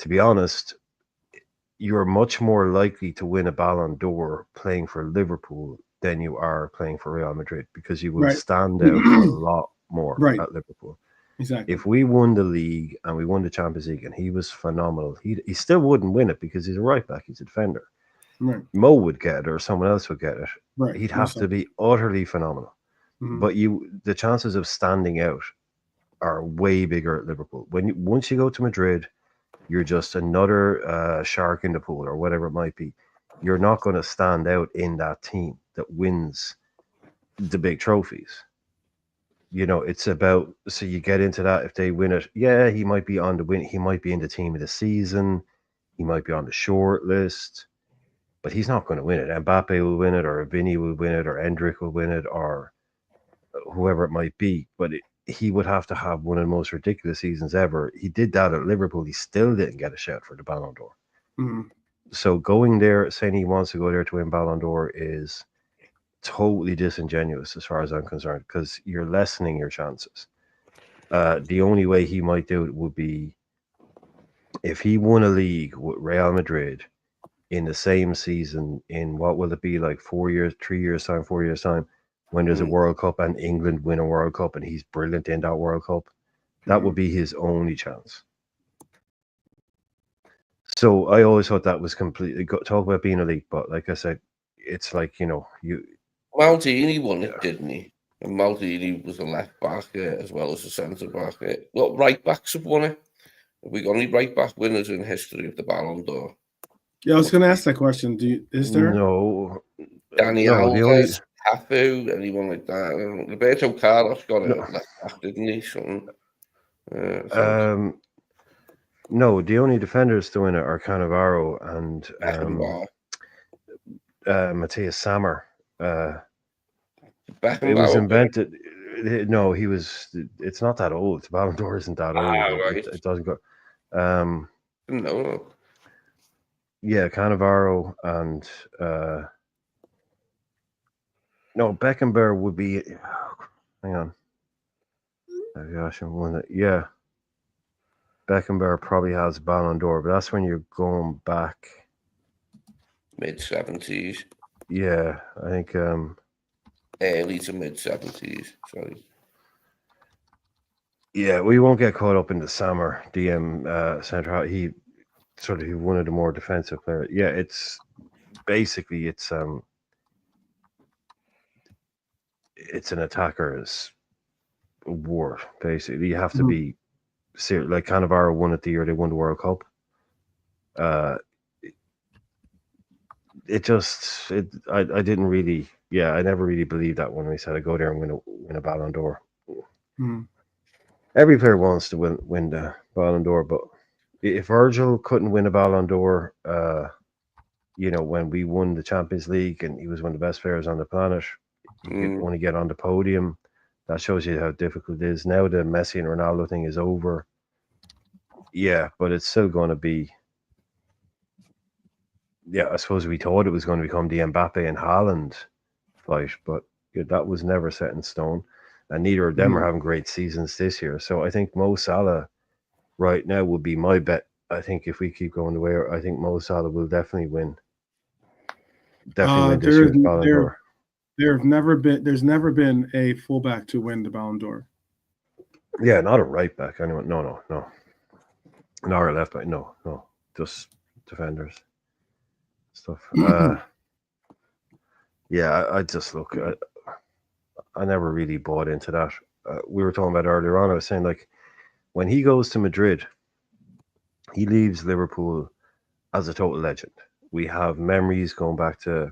be honest, you're much more likely to win a Ballon d'Or playing for Liverpool than you are playing for Real Madrid because you will stand out a lot more at Liverpool. Exactly. If we won the league and we won the Champions League and he was phenomenal, he still wouldn't win it because he's a right back, he's a defender. Right. Mo would get it or someone else would get it. Right. He'd have to be utterly phenomenal. But the chances of standing out are way bigger at Liverpool. Once you go to Madrid, you're just another shark in the pool or whatever it might be. You're not going to stand out in that team that wins the big trophies. It's about, so you get into that. If they win it, he might be on the win. He might be in the team of the season. He might be on the short list, but he's not going to win it. Mbappe will win it, or Vinny will win it, or Endrick will win it, or whoever it might be. But he would have to have one of the most ridiculous seasons ever. He did that at Liverpool. He still didn't get a shout for the Ballon d'Or. Mhm. So going there, saying he wants to go there to win Ballon d'Or is totally disingenuous as far as I'm concerned, because you're lessening your chances. The only way he might do it would be if he won a league with Real Madrid in the same season in what will it be, like 4 years, 3 years time, 4 years time, when there's a World Cup and England win a World Cup and he's brilliant in that World Cup. That would be his only chance. So I always thought that was completely talk about being elite, but like I said, it's like, you Maldini won it, didn't he? And Maldini was a left back as well as a centre back. Well, right backs have won it. Have we got any right back winners in history of the Ballon d'Or? Yeah, I was going to ask that question. Is there? No, Danny no, the only Alves, Cafu, anyone like that? Roberto Carlos got it left back, didn't he? Something. No, the only defenders to win it are Cannavaro and Matthias Sammer. It was invented. No, he was. It's not that old. Ballon d'Or isn't that old. Right. It doesn't go. No. Yeah, Cannavaro and no, Beckenbauer would be. Hang on. Yeah, Beckenbauer probably has Ballon d'Or, but that's when you're going back mid-70s. Yeah, I think early to mid-70s. Sorry. Yeah, we won't get caught up in the Sammer DM center. He one of the more defensive players. Yeah, it's basically it's an attacker's war. Basically, you have to be serious. Like Cannavaro won it the year they won the World Cup. I didn't really. Yeah, I never really believed that when we said I go there and win a Ballon d'Or. Every player wants to win the Ballon d'Or, but if Virgil couldn't win a Ballon d'Or, when we won the Champions League and he was one of the best players on the planet, he could only get on the podium. That shows you how difficult it is. Now the Messi and Ronaldo thing is over. Yeah, but it's still going to be. Yeah, I suppose we thought it was going to become the Mbappe and Haaland fight, but that was never set in stone. And neither of them are having great seasons this year. So I think Mo Salah right now would be my bet. I think if we keep going the way, I think Mo Salah will definitely win. Definitely win this year's Ballon d'Or. There's never been a fullback to win the Ballon d'Or. Yeah, not a right back. Anyone? No. Not a left back. No. Just defenders stuff. Yeah, I just look. I never really bought into that. We were talking about earlier on. I was saying, like, when he goes to Madrid, he leaves Liverpool as a total legend. We have memories going back to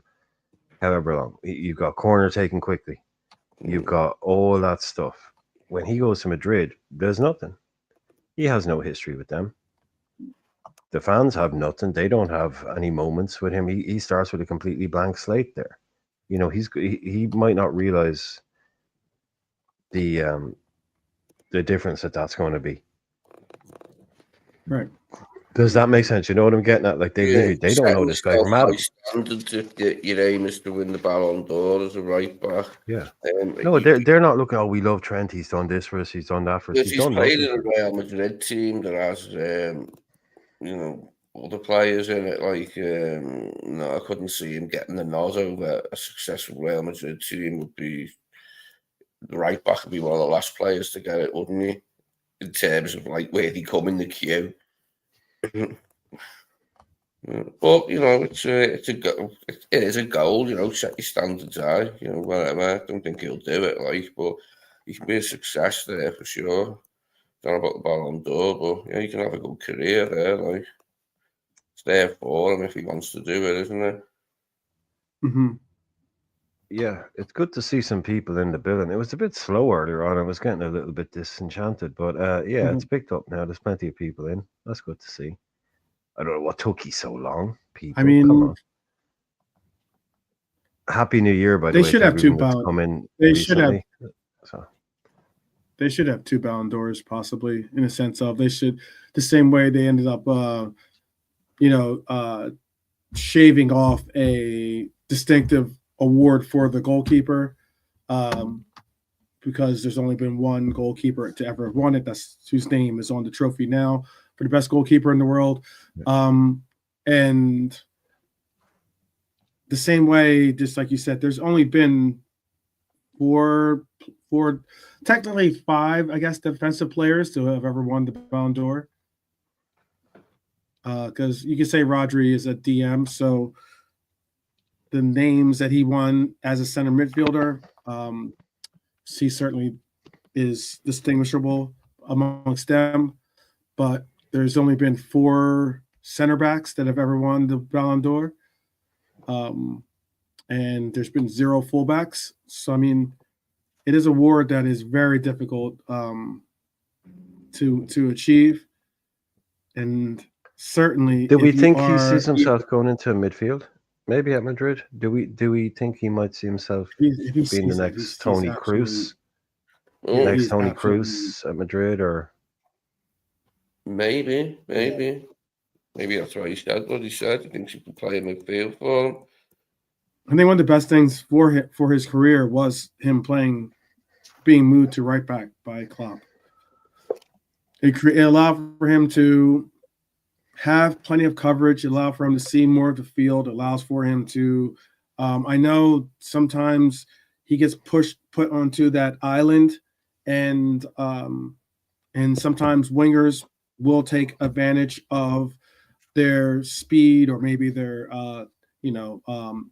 however long. You've got corner taken quickly. You've got all that stuff. When he goes to Madrid, there's nothing. He has no history with them. The fans have nothing. They don't have any moments with him. He starts with a completely blank slate there. He might not realize the difference that's going to be. Right. Does that make sense? You know what I'm getting at? Like they don't know this guy from Adam. Standards if your aim is to win the Ballon d'Or as a right back. Yeah. No, they're not looking. Oh, we love Trent. He's done this for us. He's done that for us. He's played in a Real Madrid team that has, other players in it. Like, no, I couldn't see him getting the nod over a successful Real Madrid team. Would be the right back would be one of the last players to get it, wouldn't he? In terms of like where he come in the queue. But it is a goal. Set your standards high. Whatever. I don't think he'll do it. But he can be a success there for sure. Don't know about the Ballon d'Or, but he can have a good career there. It's there for him if he wants to do it, isn't it? Yeah, it's good to see some people in the building. It was a bit slow earlier on. I was getting a little bit disenchanted, but it's picked up now. There's plenty of people in. That's good to see. I don't know what took you so long, people. I mean, come on. Happy New Year, by the way. They should have two Ballon. They should have two Ballon d'Ors, possibly, in a sense of they should the same way they ended up shaving off a distinctive award for the goalkeeper, because there's only been one goalkeeper to ever have won it. That's whose name is on the trophy now for the best goalkeeper in the world. And the same way, just like you said, there's only been four, technically five, I guess, defensive players to have ever won the Ballon d'Or. Because you can say Rodri is a DM, so the names that he won as a center midfielder, he certainly is distinguishable amongst them. But there's only been 4 center backs that have ever won the Ballon d'Or. And there's been 0 fullbacks. So, I mean, it is a award that is very difficult to achieve. And certainly, do we think he sees himself going into midfield? Maybe at Madrid? Do we think he might see himself being the next Tony Kroos? Next Tony Kroos at Madrid, or maybe that's why he said what he said. He thinks he can play in midfield for him. I think one of the best things for his career was him being moved to right back by Klopp. It allowed for him to have plenty of coverage, allow for him to see more of the field, allows for him to I know sometimes he gets put onto that island, and sometimes wingers will take advantage of their speed or maybe their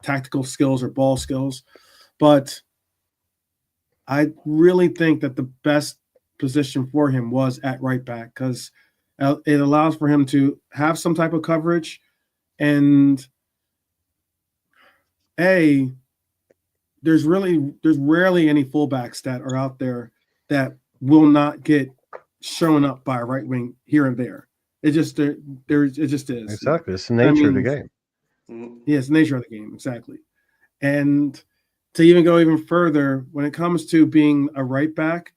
tactical skills or ball skills. But I really think that the best position for him was at right back, because it allows for him to have some type of coverage, and there's rarely any fullbacks that are out there that will not get shown up by a right wing here and there. It just is. Exactly. It's the nature of the game. Yeah, it's the nature of the game, exactly. And to even go even further, when it comes to being a right back,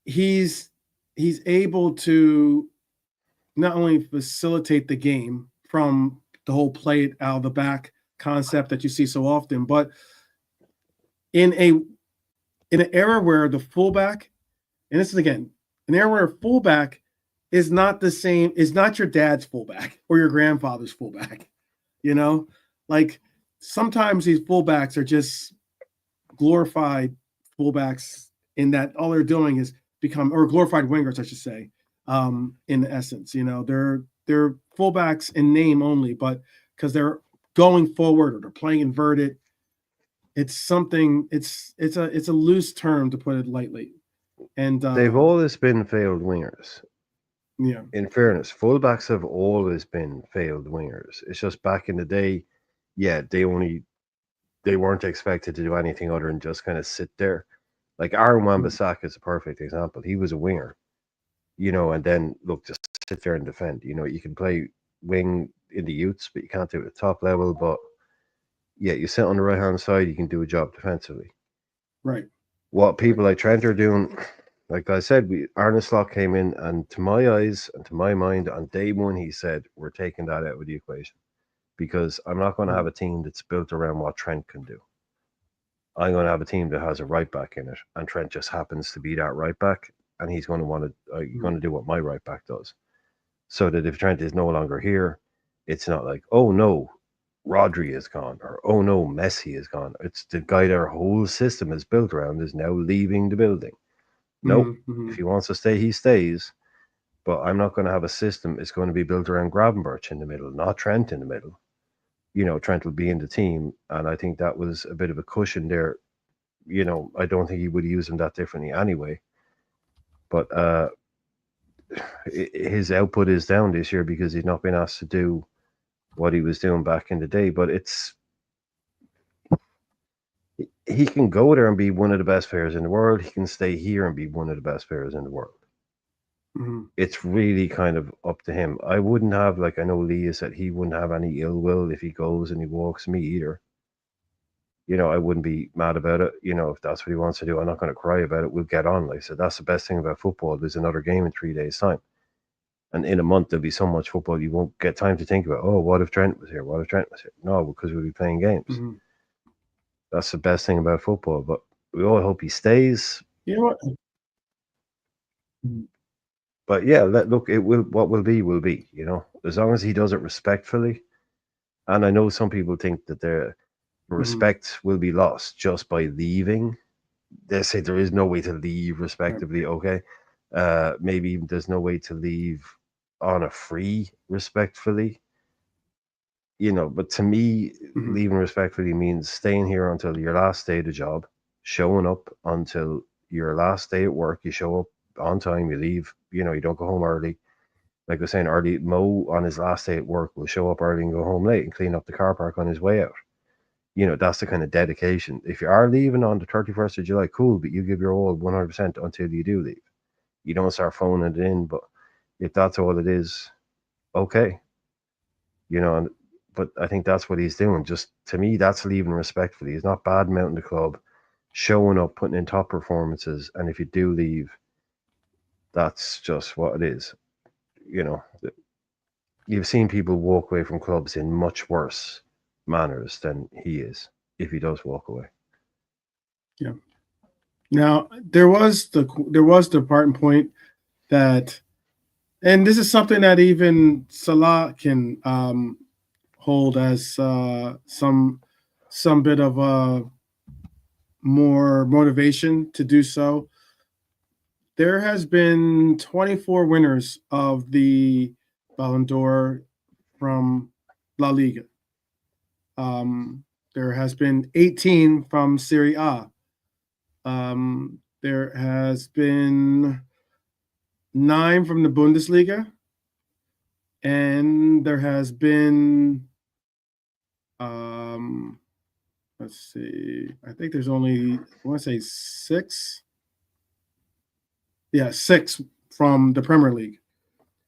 he's able to not only facilitate the game from the whole play it out of the back concept that you see so often, but in an era where the fullback, and this is again an era where fullback is not the same, is not your dad's fullback or your grandfather's fullback. Like sometimes these fullbacks are just glorified fullbacks in that all they're doing is or glorified wingers, I should say, in essence. They're fullbacks in name only, but because they're going forward or they're playing inverted, it's a loose term, to put it lightly. And they've always been failed wingers. Yeah. In fairness, fullbacks have always been failed wingers. It's just back in the day, they weren't expected to do anything other than just kind of sit there. Like Aaron Wan-Bissaka is a perfect example. He was a winger, and then just sit there and defend. You can play wing in the youths, but you can't do it at the top level. But you sit on the right hand side, you can do a job defensively. Right. What people like Trent are doing, like I said, Arne Slot came in, and to my eyes and to my mind, on day one, he said, we're taking that out of the equation, because I'm not going to have a team that's built around what Trent can do. I'm going to have a team that has a right back in it, and Trent just happens to be that right back, and he's going to want to going to do what my right back does. So that if Trent is no longer here, it's not like, oh no, Rodri is gone, or oh no, Messi is gone. It's the guy that our whole system is built around is now leaving the building. Nope. If he wants to stay, he stays. But I'm not going to have a system. It's going to be built around Gravenberch in the middle, not Trent in the middle. Trent will be in the team, and I think that was a bit of a cushion there. I don't think he would use him that differently anyway. But his output is down this year because he's not been asked to do what he was doing back in the day. But he can go there and be one of the best players in the world. He can stay here and be one of the best players in the world. It's really kind of up to him. I wouldn't have, like I know Lee said, he wouldn't have any ill will if he goes and he walks me either. I wouldn't be mad about it. If that's what he wants to do, I'm not going to cry about it. We'll get on. Like I said, that's the best thing about football. There's another game in 3 days' time. And in a month, there'll be so much football, you won't get time to think about, oh, what if Trent was here? What if Trent was here? No, because we'll be playing games. Mm-hmm. That's the best thing about football. But we all hope he stays. You know what? But yeah, look, it will. What will be, you know, as long as he does it respectfully. And I know some people think that their respect will be lost just by leaving. They say there is no way to leave respectively. Okay, maybe there's no way to leave on a free respectfully. You know, but to me, leaving respectfully means staying here until your last day of the job, showing up until your last day at work. You show up on time, you leave. You know, you don't go home early. Like I was saying, early Mo on his last day at work will show up early and go home late and clean up the car park on his way out. You know, that's the kind of dedication. If you are leaving on the 31st of July, cool, but you give your all 100% until you do leave. You don't start phoning it in, but if that's all it is, okay. You know, but I think that's what he's doing. Just to me, that's leaving respectfully. He's not bad mounting the club, showing up, putting in top performances, and if you do leave, that's just what it is. You know, you've seen people walk away from clubs in much worse manners than he is if he does walk away. Yeah. Now there was the part and point that, and this is something that even Salah can hold as some bit of more motivation to do so. There has been 24 winners of the Ballon d'Or from La Liga. There has been 18 from Serie A. There has been 9 from the Bundesliga, and there has been let's see, I think there's only, I want to say 6. Yeah, 6 from the Premier League.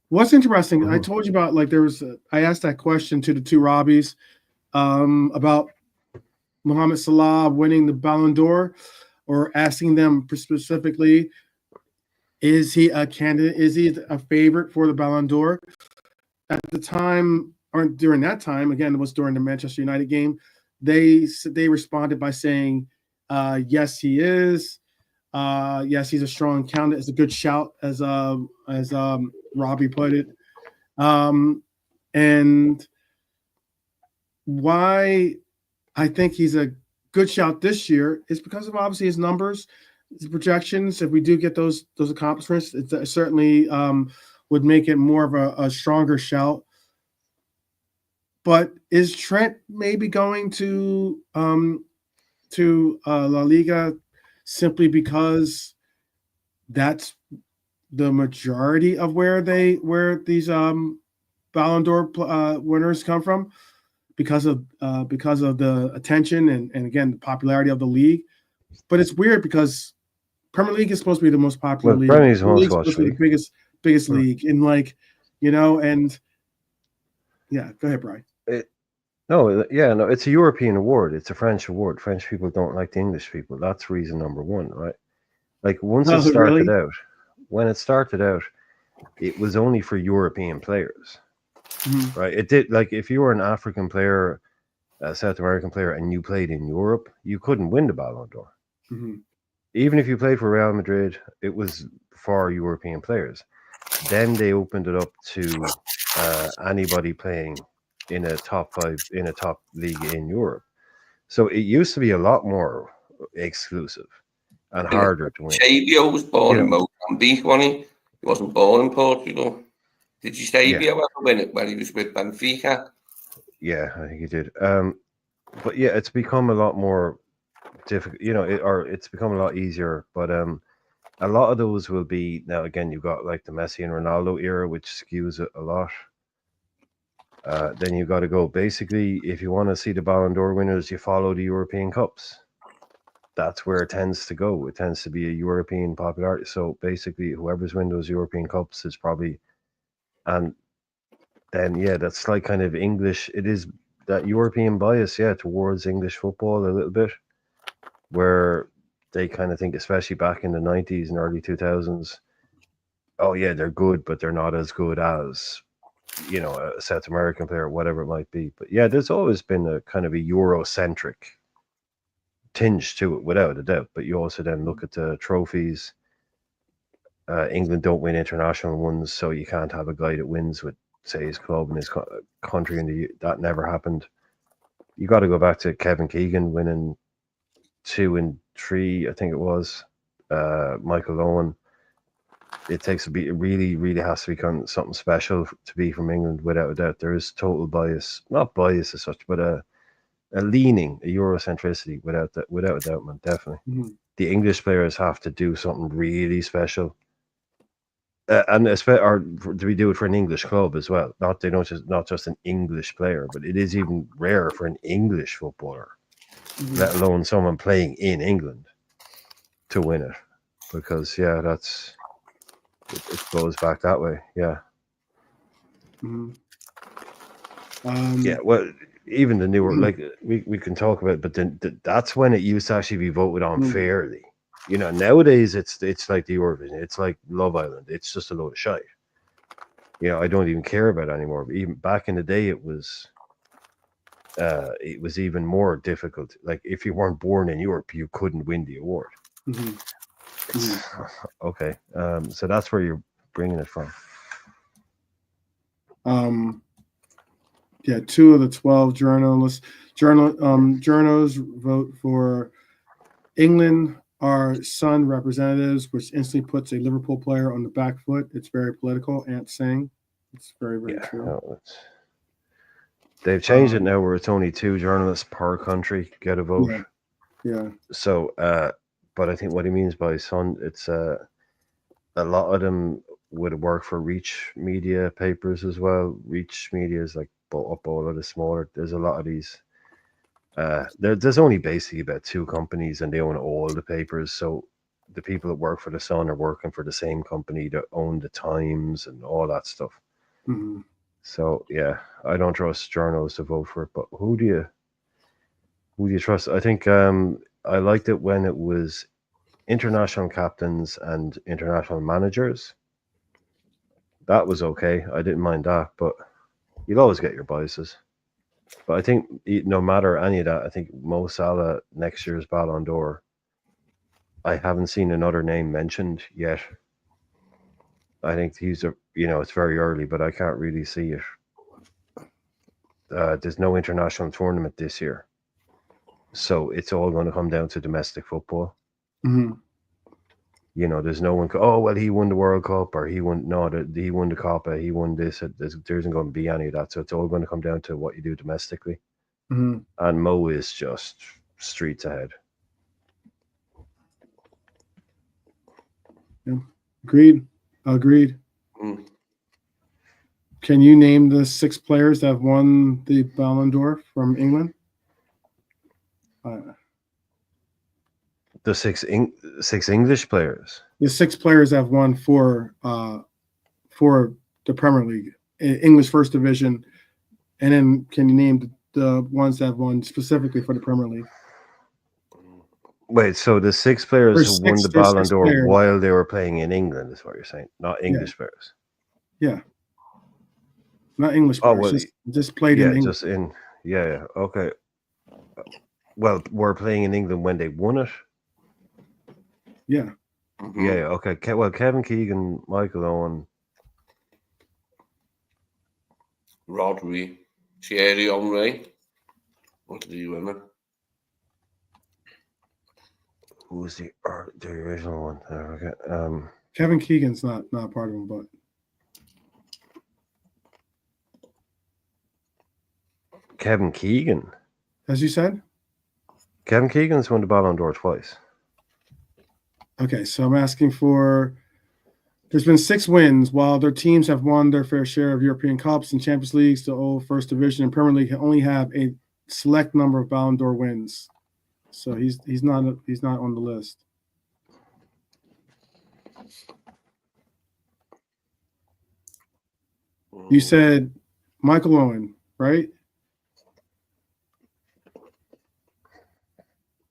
What's interesting, I told you about, like, I asked that question to the two Robbies about Mohamed Salah winning the Ballon d'Or, or asking them specifically, is he a candidate? Is he a favorite for the Ballon d'Or? At the time, or during that time, again, it was during the Manchester United game, they responded by saying, yes, he is. Yes, he's a strong candidate. It's a good shout, as Robbie put it. And why I think he's a good shout this year is because of obviously his numbers, his projections. If we do get those accomplishments, it certainly would make it more of a stronger shout. But is Trent maybe going to La Liga simply because that's the majority of where these Ballon d'Or winners come from, because of the attention and again the popularity of the league? But it's weird because Premier League is supposed to be the most popular league. Premier League is supposed to be the biggest league in, like, you know, and yeah, go ahead, Brian. It's a European award. It's a French award. French people don't like the English people. That's reason number one, right? Like when it started out, it was only for European players, right? It did, like, if you were an African player, a South American player, and you played in Europe, you couldn't win the Ballon d'Or. Even if you played for Real Madrid, it was for European players. Then they opened it up to anybody playing in a top 5, in a top league in Europe. So it used to be a lot more exclusive and harder to win. Eusebio was born in Mozambique, wasn't he? He wasn't born in Portugal. Did Eusebio ever win it when he was with Benfica? Yeah, I think he did. But yeah, it's become a lot more difficult, you know, it's become a lot easier. But a lot of those will be, now again, you've got like the Messi and Ronaldo era, which skews it a lot. Then you've got to go, basically, if you want to see the Ballon d'Or winners, you follow the European Cups. That's where it tends to go. It tends to be a European popularity. So basically, whoever's winning those European Cups is probably, and then, yeah, that's like kind of English. It is that European bias, towards English football a little bit, where they kind of think, especially back in the 90s and early 2000s, oh yeah, they're good, but they're not as good as, you know, a South American player, whatever it might be. But yeah, there's always been a kind of a Eurocentric tinge to it, without a doubt. But you also then look at the trophies. England don't win international ones, so you can't have a guy that wins with, say, his club and his country, and that never happened. You got to go back to Kevin Keegan winning 2 and 3, I think it was. Michael Owen. It takes it really, really has to be kind of something special to be from England, without a doubt. There is total bias, not bias as such, but a leaning, a Eurocentricity, without a doubt, man, definitely. Mm-hmm. The English players have to do something really special, and or do we do it for an English club as well? Not just an English player, but it is even rare for an English footballer, let alone someone playing in England, to win it, because it goes back that way. Yeah. Mm-hmm. Yeah, well, even the newer, like, we can talk about it, but then that's when it used to actually be voted on fairly. You know, nowadays it's like the Eurovision, it's like Love Island, it's just a load of shite. You know, I don't even care about it anymore. But even back in the day, it was even more difficult. Like, if you weren't born in Europe, you couldn't win the award. Okay, so that's where you're bringing it from. Yeah, 2 of the 12 journos vote for England are Sun representatives, which instantly puts a Liverpool player on the back foot. It's very political. Ant saying it's very, very true. No, they've changed it now, where it's only 2 journalists per country get a vote. Yeah. So, but I think what he means by Sun, it's a lot of them would work for Reach Media papers as well. Reach Media is like up all of the smaller. There's a lot of these. There's only basically about 2 companies, and they own all the papers. So the people that work for the Sun are working for the same company that own the Times and all that stuff. Mm-hmm. So yeah, I don't trust journalists to vote for it. But who do you trust? I think I liked it when it was international captains and international managers. That was okay. I didn't mind that, but you'll always get your biases. But I think no matter any of that, I think Mo Salah next year's Ballon d'Or, I haven't seen another name mentioned yet. I think it's very early, but I can't really see it. There's no international tournament this year, so it's all going to come down to domestic football. Mm-hmm. You know, there's no one. Oh well, he won the World Cup, or he won he won the Copa, he won this. There isn't going to be any of that. So it's all going to come down to what you do domestically. Mm-hmm. And Mo is just streets ahead. Yeah. Agreed. Mm. Can you name the 6 players that have won the Ballon d'Or from England? The 6 English players. The 6 players that have won for the Premier League, English First Division, and then can you name the ones that have won specifically for the Premier League? Wait, so the 6 players who won the Ballon d'Or while they were playing in England is what you're saying, not English players? Yeah. Not English players, well, just played in England. Just in, okay. Well, we're playing in England when they won it? Yeah. Mm-hmm. Yeah, okay. Well, Kevin Keegan, Michael Owen, Rodri, Thierry Henry. What did he win it? Who was the original one? I forget. Kevin Keegan's not part of them, but Kevin Keegan, as you said, Kevin Keegan's won the Ballon d'Or twice. Okay, so I'm asking for. There's been 6 wins, while their teams have won their fair share of European Cups and Champions Leagues. The old First Division and Premier League only have a select number of Ballon d'Or wins, so he's not on the list. You said Michael Owen, right?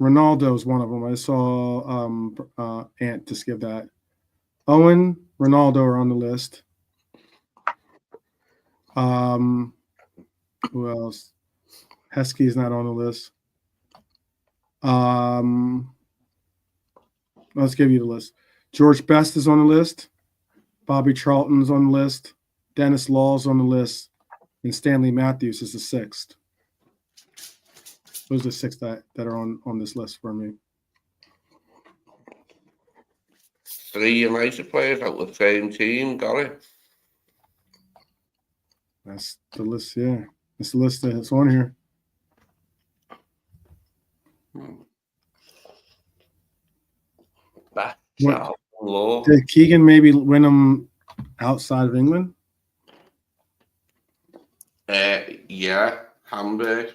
Ronaldo's one of them. I saw Ant just give that. Owen, Ronaldo are on the list. Who else? Heskey's not on the list. Let's give you the list. George Best is on the list. Bobby Charlton's on the list. Dennis Law's on the list. And Stanley Matthews is the 6th. Those are the 6 that are on this list for me. 3 United players out of the same team, got it. That's the list, yeah. That's the list that's on here. Did Keegan maybe win them outside of England? Yeah, Hamburg.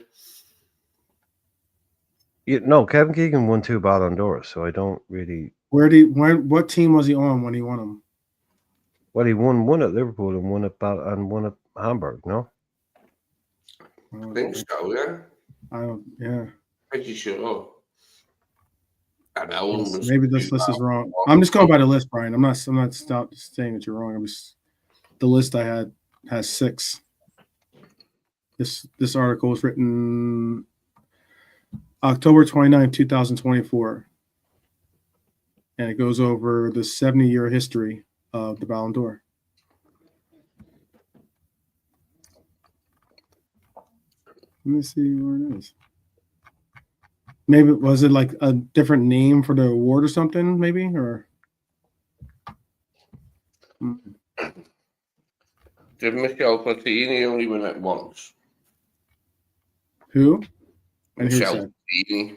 No, Kevin Keegan won 2 Ballon d'Ors, so I don't really. What team was he on when he won them? Well, he won one at Liverpool and one at Hamburg. No, I think so. Yeah. Yeah. Pretty sure. And Owen was maybe this list is wrong. I'm just going by the list, Brian. I'm not saying that you're wrong. The list I had has 6. This article was written October 29, 2024. And it goes over the 70-year history of the Ballon d'Or. Let me see where it is. Maybe was it like a different name for the award or something? Maybe or. Did Michel Platini only win it once? Who? Michel Platini.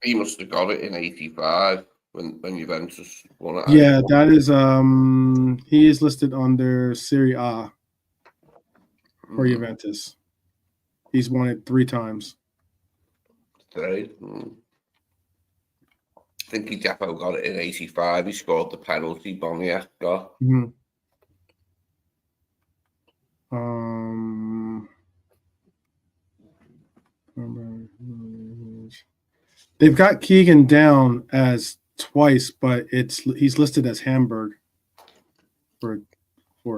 He must have got it in '85 when Juventus won it. Yeah, that is. He is listed under Serie A for Juventus. He's won it 3 times. I think he definitely got it in '85. He scored the penalty. Boniek got. They've got Keegan down as twice, but he's listed as Hamburg for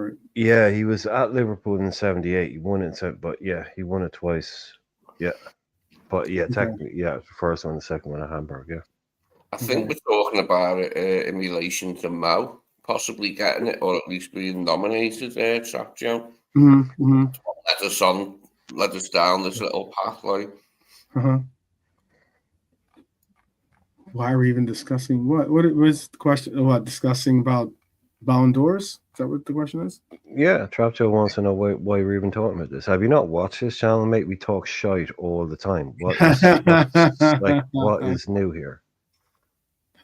it. Yeah, he was at Liverpool in '78. He won it, but yeah, he won it twice. Yeah, but yeah, technically, yeah, the first one, the second one at Hamburg. Yeah, I think we're talking about it in relation to Mo possibly getting it, or at least being nominated there, Trap Joe. Let us down this little pathway. Why are we even discussing what was the question? What, discussing about Ballon d'Ors? Is that what the question is? Yeah, Trap Joe wants to know why we're even talking about this. Have you not watched this channel, mate? We talk shite all the time. What is new here?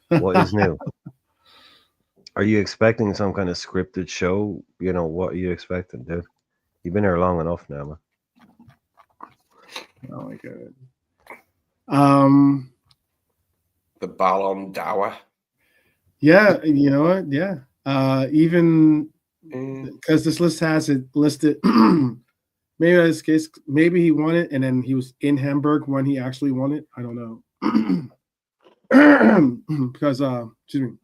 What is new? Are you expecting some kind of scripted show? You know, what are you expecting, dude? You've been here long enough now, man. Oh my god. The Ballon d'Or. Yeah, you know what? Yeah. Even because this list has it listed. Maybe in this case, maybe he won it and then he was in Hamburg when he actually won it. I don't know. Because excuse me,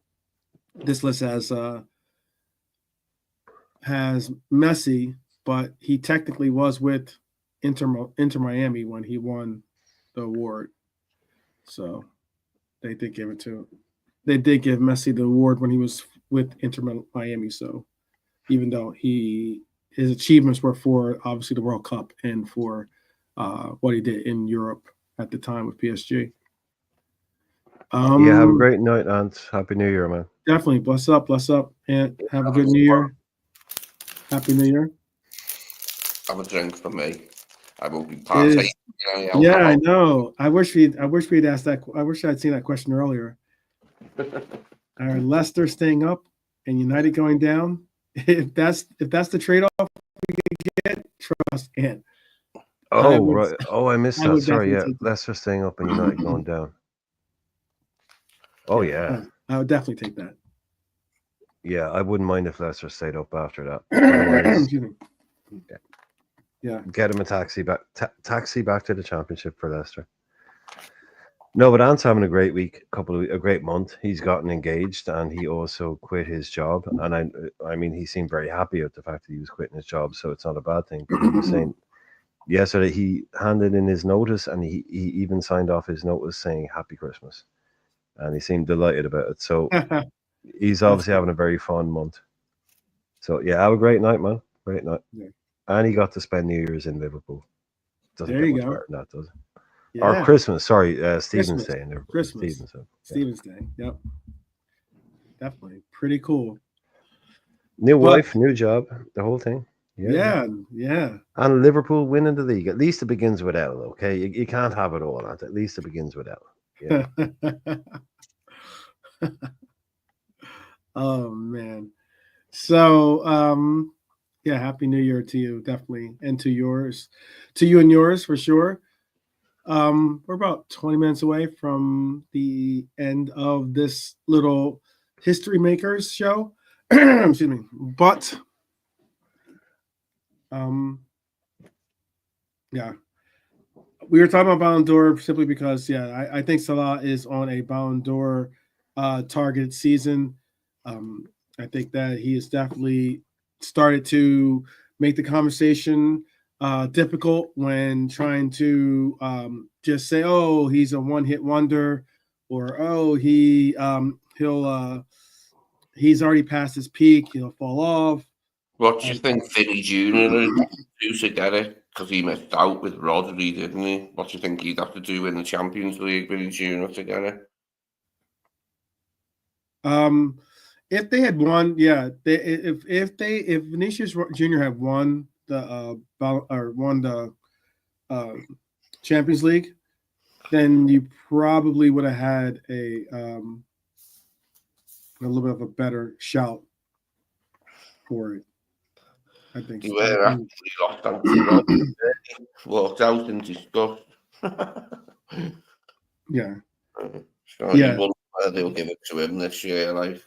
this list has Messi, but he technically was with Inter Miami when he won the award. So they did give Messi the award when he was with Inter Miami. So even though his achievements were for obviously the World Cup and for what he did in Europe at the time with PSG. Yeah, have a great night, and Happy New Year, man. Definitely. Bless up, and have a good New Year. Happy New Year. Have a drink for me. I will be partaking. Yeah, I know. I wish we'd asked that. I wish I'd seen that question earlier. Are Leicester staying up and United going down? If that's the trade-off we can get, trust Ant. Oh, right. Oh, I missed that. Sorry, yeah. Leicester staying up and United going down. Oh, yeah. I would definitely take that. Yeah, I wouldn't mind if Leicester stayed up after that. Excuse me. Yeah. Get him a taxi back to the championship for Leicester. No, but Ant's having a great week, a great month. He's gotten engaged, and he also quit his job. And I mean, he seemed very happy at the fact that he was quitting his job, so it's not a bad thing. But he was saying yesterday he handed in his notice, and he even signed off his notice saying "Happy Christmas," and he seemed delighted about it. So he's obviously having a very fun month. So yeah, have a great night, man. Great night. Yeah. And he got to spend New Year's in Liverpool. Doesn't There get you much go. better than that, does it? Yeah. Or Christmas, sorry, Stephen's Day. Christmas. Stephen's Day. Yep. Definitely. Pretty cool. New wife, new job, the whole thing. Yeah. And Liverpool winning the league. At least it begins with L, okay? You can't have it all, Ant. At least it begins with L. Yeah. Oh, man. So, yeah, Happy New Year to you, definitely. And to yours. To you and yours, for sure. We're about 20 minutes away from the end of this little History Makers show. Excuse me. But yeah. We were talking about Ballon d'Or simply because, I think Salah is on a Ballon d'Or targeted season. I think that he has definitely started to make the conversation difficult when trying to just say, "Oh, he's a one-hit wonder," or "Oh, he's already past his peak. He'll fall off." What do you think Vinny Jr. would do to get it? Because he missed out with Rodri, didn't he? What do you think he'd have to do in the Champions League, Vinny Jr. to get it? If they had won, if Vinicius Jr. had won the Champions League, then you probably would have had a little bit of a better shout for it. I think you were actually locked out to Rodri. Walked out in disgust. Yeah. So you wonder whether they'll give it to him this year, like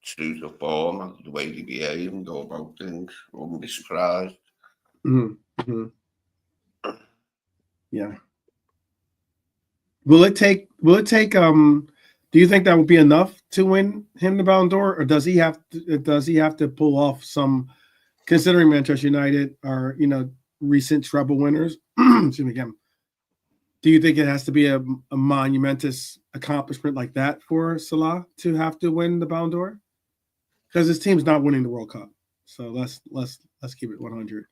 true to form, the way they behave and go about things. Wouldn't be surprised. Mm-hmm. Yeah. Will it take do you think that would be enough to win him the Ballon d'Or, or does he have to pull off some, considering Manchester United are, recent treble winners? Excuse me again. Do you think it has to be a monumentous accomplishment like that for Salah to have to win the Ballon d'Or? Because his team's not winning the World Cup. So let's keep it 100.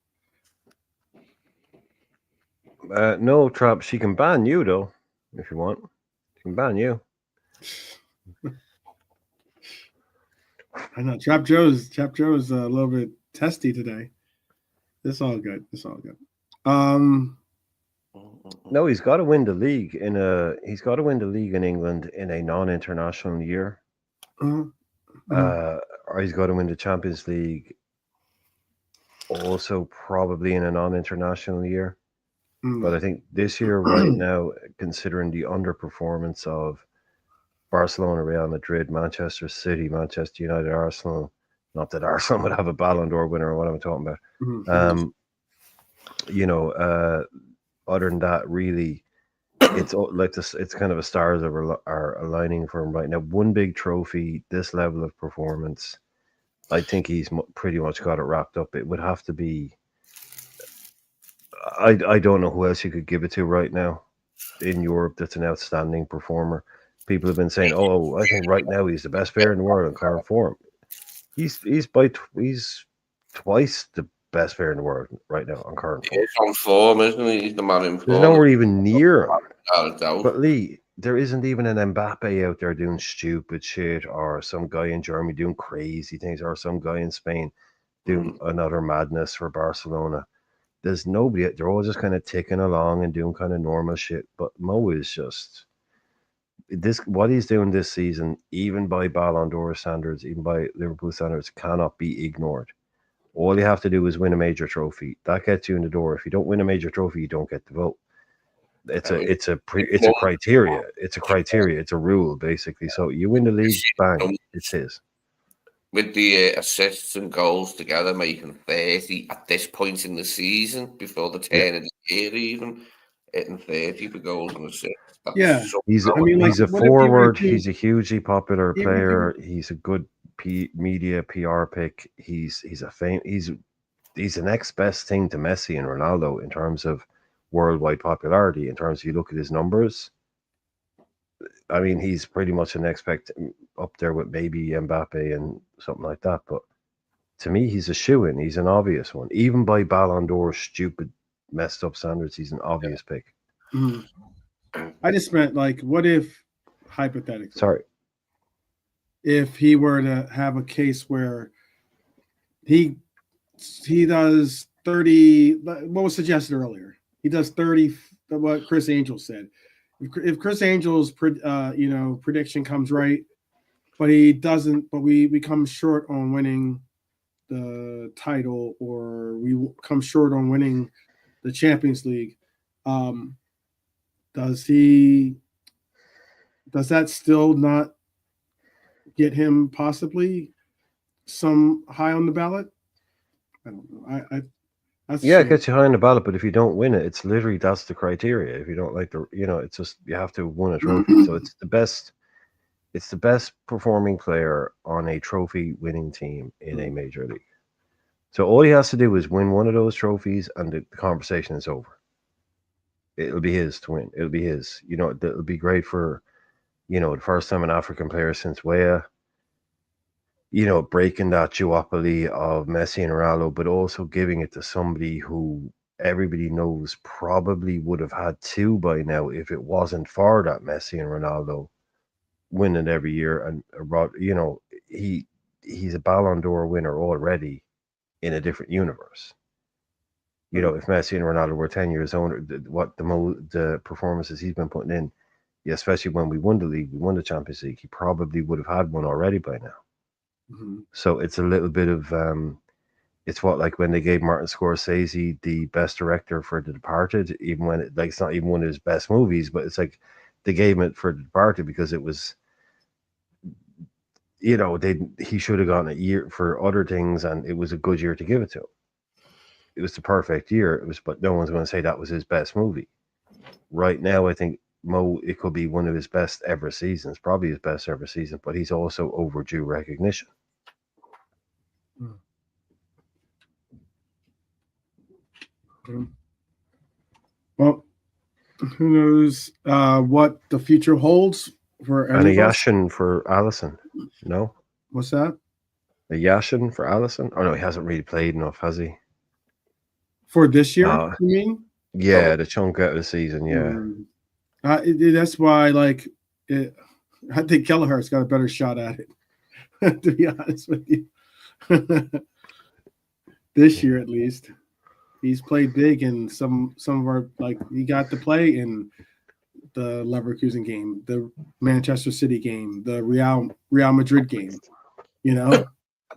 No, Trap. She can ban you though, if you want. She can ban you. I know Trap Joe's a little bit testy today. It's all good. No, he's got to win the league in England in a non-international year. Or he's got to win the Champions League also probably in a non-international year. But I think this year right now, considering the underperformance of Barcelona, Real Madrid, Manchester City, Manchester United, Arsenal, not that Arsenal would have a Ballon d'Or winner or what I'm talking about. Other than that, really, it's like this. It's kind of a stars are aligning for him right now. One big trophy, this level of performance, I think he's pretty much got it wrapped up. It would have to be. I don't know who else you could give it to right now in Europe that's an outstanding performer. People have been saying, "Oh, I think right now he's the best player in the world in current form." He's twice the best player in the world right now on current form. He's on form, isn't he? He's the man in form. There's nowhere even near him. But Lee, there isn't even an Mbappe out there doing stupid shit, or some guy in Germany doing crazy things, or some guy in Spain doing another madness for Barcelona. There's nobody. They're all just kind of ticking along and doing kind of normal shit. But Mo is just what he's doing this season, even by Ballon d'Or standards, even by Liverpool standards, cannot be ignored. All you have to do is win a major trophy. That gets you in the door. If you don't win a major trophy, you don't get the vote. It's a criteria. It's a criteria. It's a rule, basically. So you win the league, bang, it's his. With the assists and goals together, making 30 at this point in the season, before the turn of the year, even hitting 30 for goals and assists. Yeah. He's a, I mean, like, he's a what if you were forward. to He's a hugely popular even if you player. He's a good media PR pick. He's the next best thing to Messi and Ronaldo in terms of worldwide popularity. In terms of you look at his numbers, I mean, he's pretty much an expect up there with maybe Mbappe and something like that. But to me, he's a shoo-in. He's an obvious one. Even by Ballon d'Or stupid, messed up standards, he's an obvious pick. Mhm. I just meant, like, what if, hypothetically, Sorry. if he were to have a case where he does 30, what was suggested earlier, he does 30, what Chris Angel said. If Chris Angel's prediction comes right, but he doesn't, but we come short on winning the title, or we come short on winning the Champions League, does that still not get him possibly some high on the ballot? I don't know. That's Yeah, it gets you high on the ballot, but if you don't win it, it's literally that's the criteria. If you don't like it's just you have to win a trophy. So it's the best performing player on a trophy winning team in a major league. So all he has to do is win one of those trophies, and the conversation is over. It'll be his to win. It'll be his. It'll be great for the first time an African player since Weah. Breaking that duopoly of Messi and Ronaldo, but also giving it to somebody who everybody knows probably would have had two by now if it wasn't for that Messi and Ronaldo winning every year. And he's a Ballon d'Or winner already in a different universe. If Messi and Ronaldo were 10 years older, the performances he's been putting in, especially when we won the league, we won the Champions League, he probably would have had one already by now. Mm-hmm. So it's a little bit of it's what, like when they gave Martin Scorsese the best director for The Departed, even when it's not even one of his best movies, but it's like they gave him it for The Departed because it was, he should have gotten a year for other things, and it was a good year to give it to him. It was the perfect year. But no one's going to say that was his best movie. Right now, I think it could be one of his best ever seasons, probably his best ever season, but he's also overdue recognition. Well, who knows what the future holds for and any a of us. Yashin for Allison. No? What's that? A Yashin for Allison? Oh, no, he hasn't really played enough, has he? For this year, you mean? Yeah, the chunk out of the season, yeah. That's why, I think Kelleher's got a better shot at it, to be honest with you. This year, at least. He's played big in some of our, he got to play in the Leverkusen game, the Manchester City game, the Real Madrid game. I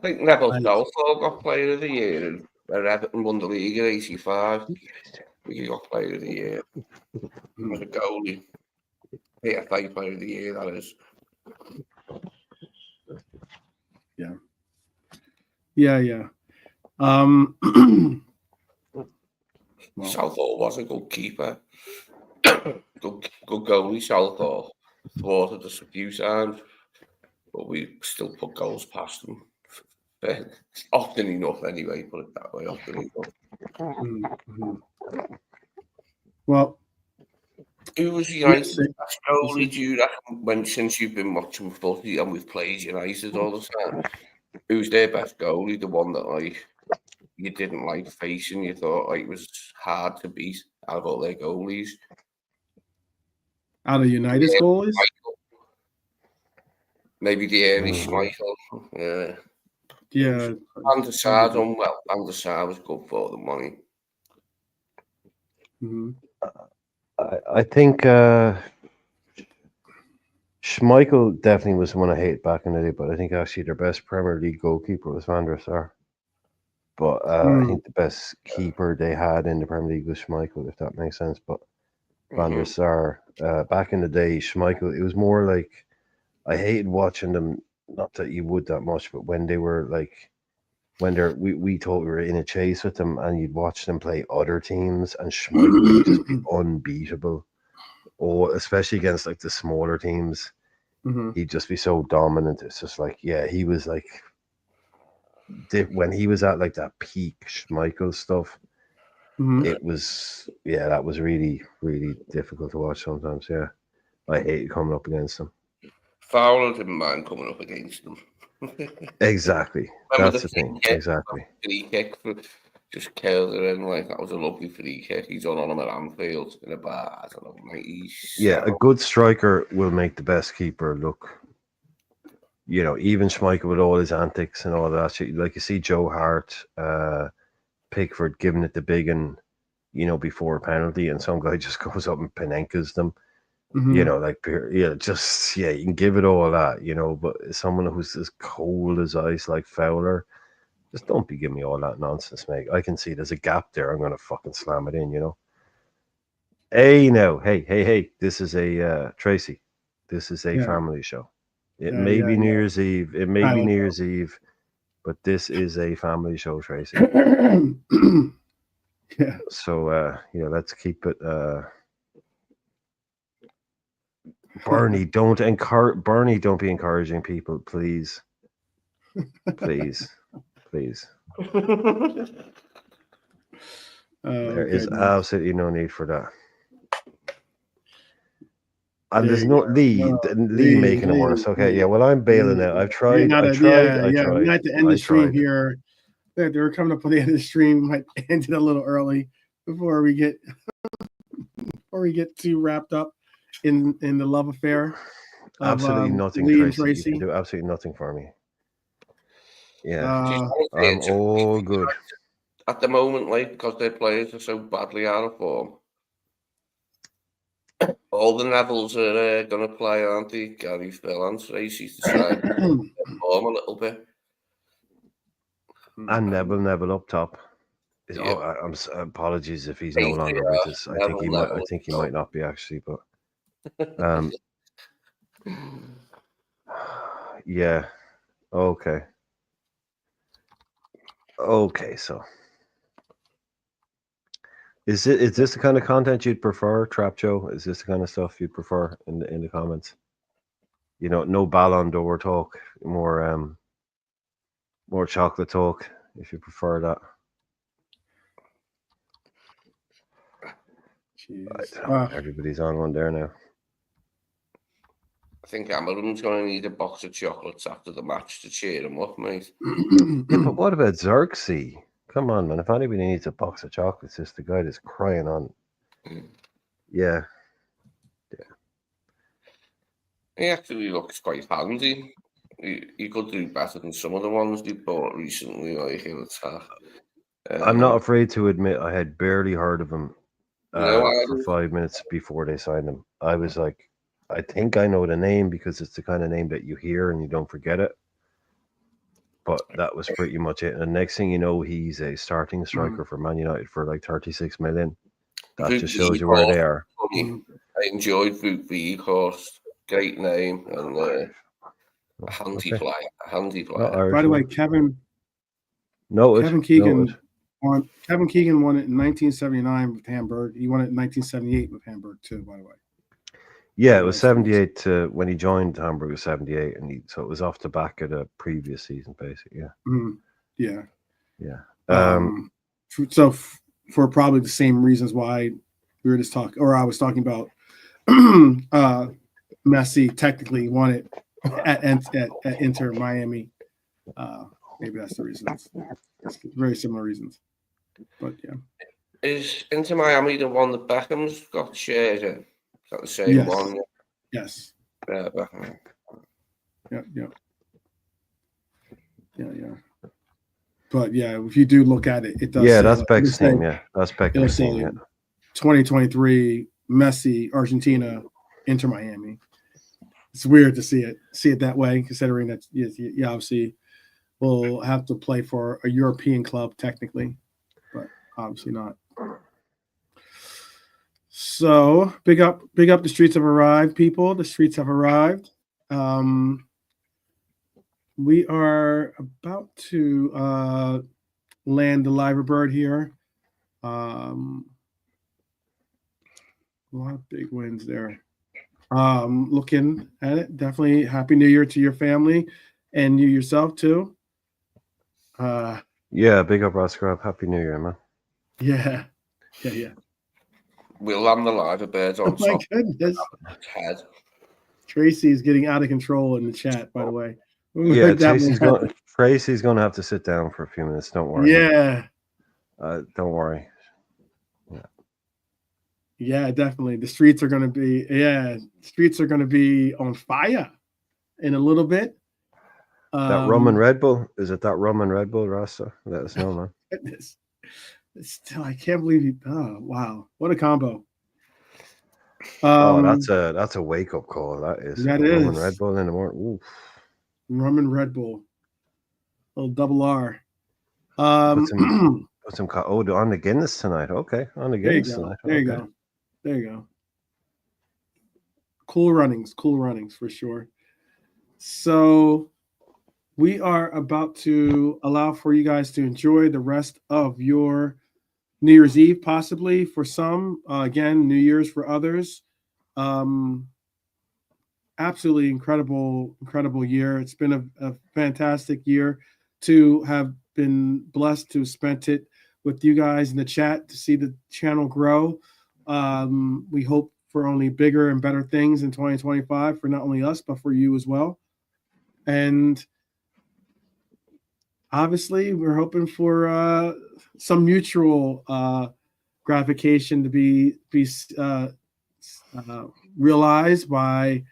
think Neville Southall got Player of the Year, and Everton won the league in '85. He got Player of the Year. With a goalie. PFA Player of the Year, that is. Yeah. Southall was a good keeper. good goalie, Southall. Thwarted us a few times, but we still put goals past them. Often enough, anyway, put it that way, often enough. Well, who was United's best goalie, do you reckon, since you've been watching footy and we've played United all the time? Who's their best goalie? The one that you didn't like facing, you thought it was hard to beat out of all their goalies? Out of United's goalies? Maybe the early Schmeichel. Yeah. Van der Sar done well. Van der Sar was good for the money. Mm-hmm. I think Schmeichel definitely was the one I hated back in the day, but I think actually their best Premier League goalkeeper was Van der Sar. But I think the best keeper they had in the Premier League was Schmeichel, if that makes sense. But Van der Sar, back in the day, Schmeichel, it was more like I hated watching them. Not that you would that much, but when they were we thought we were in a chase with them, and you'd watch them play other teams, and Schmeichel would just be unbeatable. especially against like the smaller teams, Mm-hmm. he'd just be so dominant. It's just like, yeah, he was like, when he was at like that peak Schmeichel stuff, Mm-hmm. it was, yeah, that was really, really difficult to watch sometimes. Yeah, I hate coming up against him. Fowler didn't mind coming up against them. Exactly. That's the thing. Exactly. Free kick for just curled it in, like that was a lovely free kick. He's on him at Anfield in a bar. I don't know, mate. Yeah, a good striker will make the best keeper look. You know, even Schmeichel with all his antics and all that shit. Like you see Joe Hart, Pickford giving it the big one, you know, before a penalty, and some guy just goes up and Panenkes them. Mm-hmm. You know, like, just, yeah, you can give it all that, you know, but someone who's as cold as ice like Fowler, just don't be giving me all that nonsense, mate. I can see there's a gap there. I'm going to fucking slam it in, you know. Hey, no. Hey. This is a, Tracy, this is a family show. It may be New Year's Eve. It may be New Year's Eve, but this is a family show, Tracy. Yeah. So, let's keep it, Bernie, don't be encouraging people, please. Please. There is absolutely no need for that. And there's no Lee making it worse. Okay, yeah. Well, I'm bailing out. I've tried. I tried. We're at the end of the stream here. They're coming up on the end of the stream. Might end it a little early before we get too wrapped up in the love affair. Absolutely nothing, Tracy. You can do absolutely nothing for me. Yeah, I'm all good at the moment, like, because their players are so badly out of form. All the Nevilles are going to play, aren't they? Gary, Phil, and Tracy's to try and form a little bit. And Neville up top. I'm apologies if he's no longer with us. I think he might not be actually, but yeah. Okay, so is this the kind of content you'd prefer, Trap Joe? Is this the kind of stuff you'd prefer in the comments? You know, no Ballon d'Or talk, more chocolate talk, if you prefer that. Everybody's on one there now. I think Cameron's going to need a box of chocolates after the match to cheer him up, mate. Yeah, but what about Xerxes? Come on, man. If anybody needs a box of chocolates, it's the guy that's crying on. Yeah. He actually looks quite handy. He could do better than some of the ones they bought recently, like in attack. I'm not afraid to admit I had barely heard of him for 5 minutes before they signed him. I was like, I think I know the name because it's the kind of name that you hear and you don't forget it. But that was pretty much it. And the next thing you know, he's a starting striker for Man United for like 36 million. That just shows you where they are. I enjoyed Wout Weghorst. Great name and a handy player. By the way, Kevin Keegan won it in 1979 with Hamburg. He won it in 1978 with Hamburg too, by the way. Yeah, it was 78 when he joined Hamburg. It was 78, and so it was off the back of the previous season, basically. Yeah. Yeah. So for probably the same reasons why we were just talking, or I was talking about, Messi technically won it at Inter Miami. Maybe that's the reasons. It's very similar reasons. But yeah. Is Inter Miami the one that Beckham's got shared in? Is that the same one? Yes. Yeah, Beckham. Yeah. But yeah, if you do look at it, it does. Yeah, that's Beck's name. Yeah, that's Beck's name. Yeah. 2023 Messi, Argentina, Inter Miami. It's weird to see it that way, considering that you obviously will have to play for a European club technically, but obviously not. So big up! The streets have arrived, people. The streets have arrived. We are about to land the live bird here. A lot of big wins there. Looking at it, definitely happy New Year to your family and you yourself too. Yeah, big up Oscar. Happy New Year, man. Yeah. We'll land the live birds on Oh my top. goodness. Head. Tracy's getting out of control in the chat, by the way. Yeah, Tracy's going to have to sit down for a few minutes. Don't worry. Yeah. Don't worry. Yeah, definitely. The streets are going to be on fire in a little bit. That rum and Red Bull, is it that rum and Red Bull, Rasta? Let us know, man. Goodness. Still, I can't believe you. Oh, wow. What a combo. That's a wake-up call. That is. That rum is. and Red Bull in the morning. Ooh. Rum and Red Bull. Little double R. Put some on the Guinness tonight. Okay, on the Guinness tonight. There you go. Cool runnings for sure. So we are about to allow for you guys to enjoy the rest of your New Year's Eve, possibly for some. Again, New Year's for others. Absolutely incredible year. It's been a fantastic year to have been blessed to have spent it with you guys in the chat, to see the channel grow. We hope for only bigger and better things in 2025 for not only us, but for you as well. And obviously, we're hoping for some mutual gratification to be realized by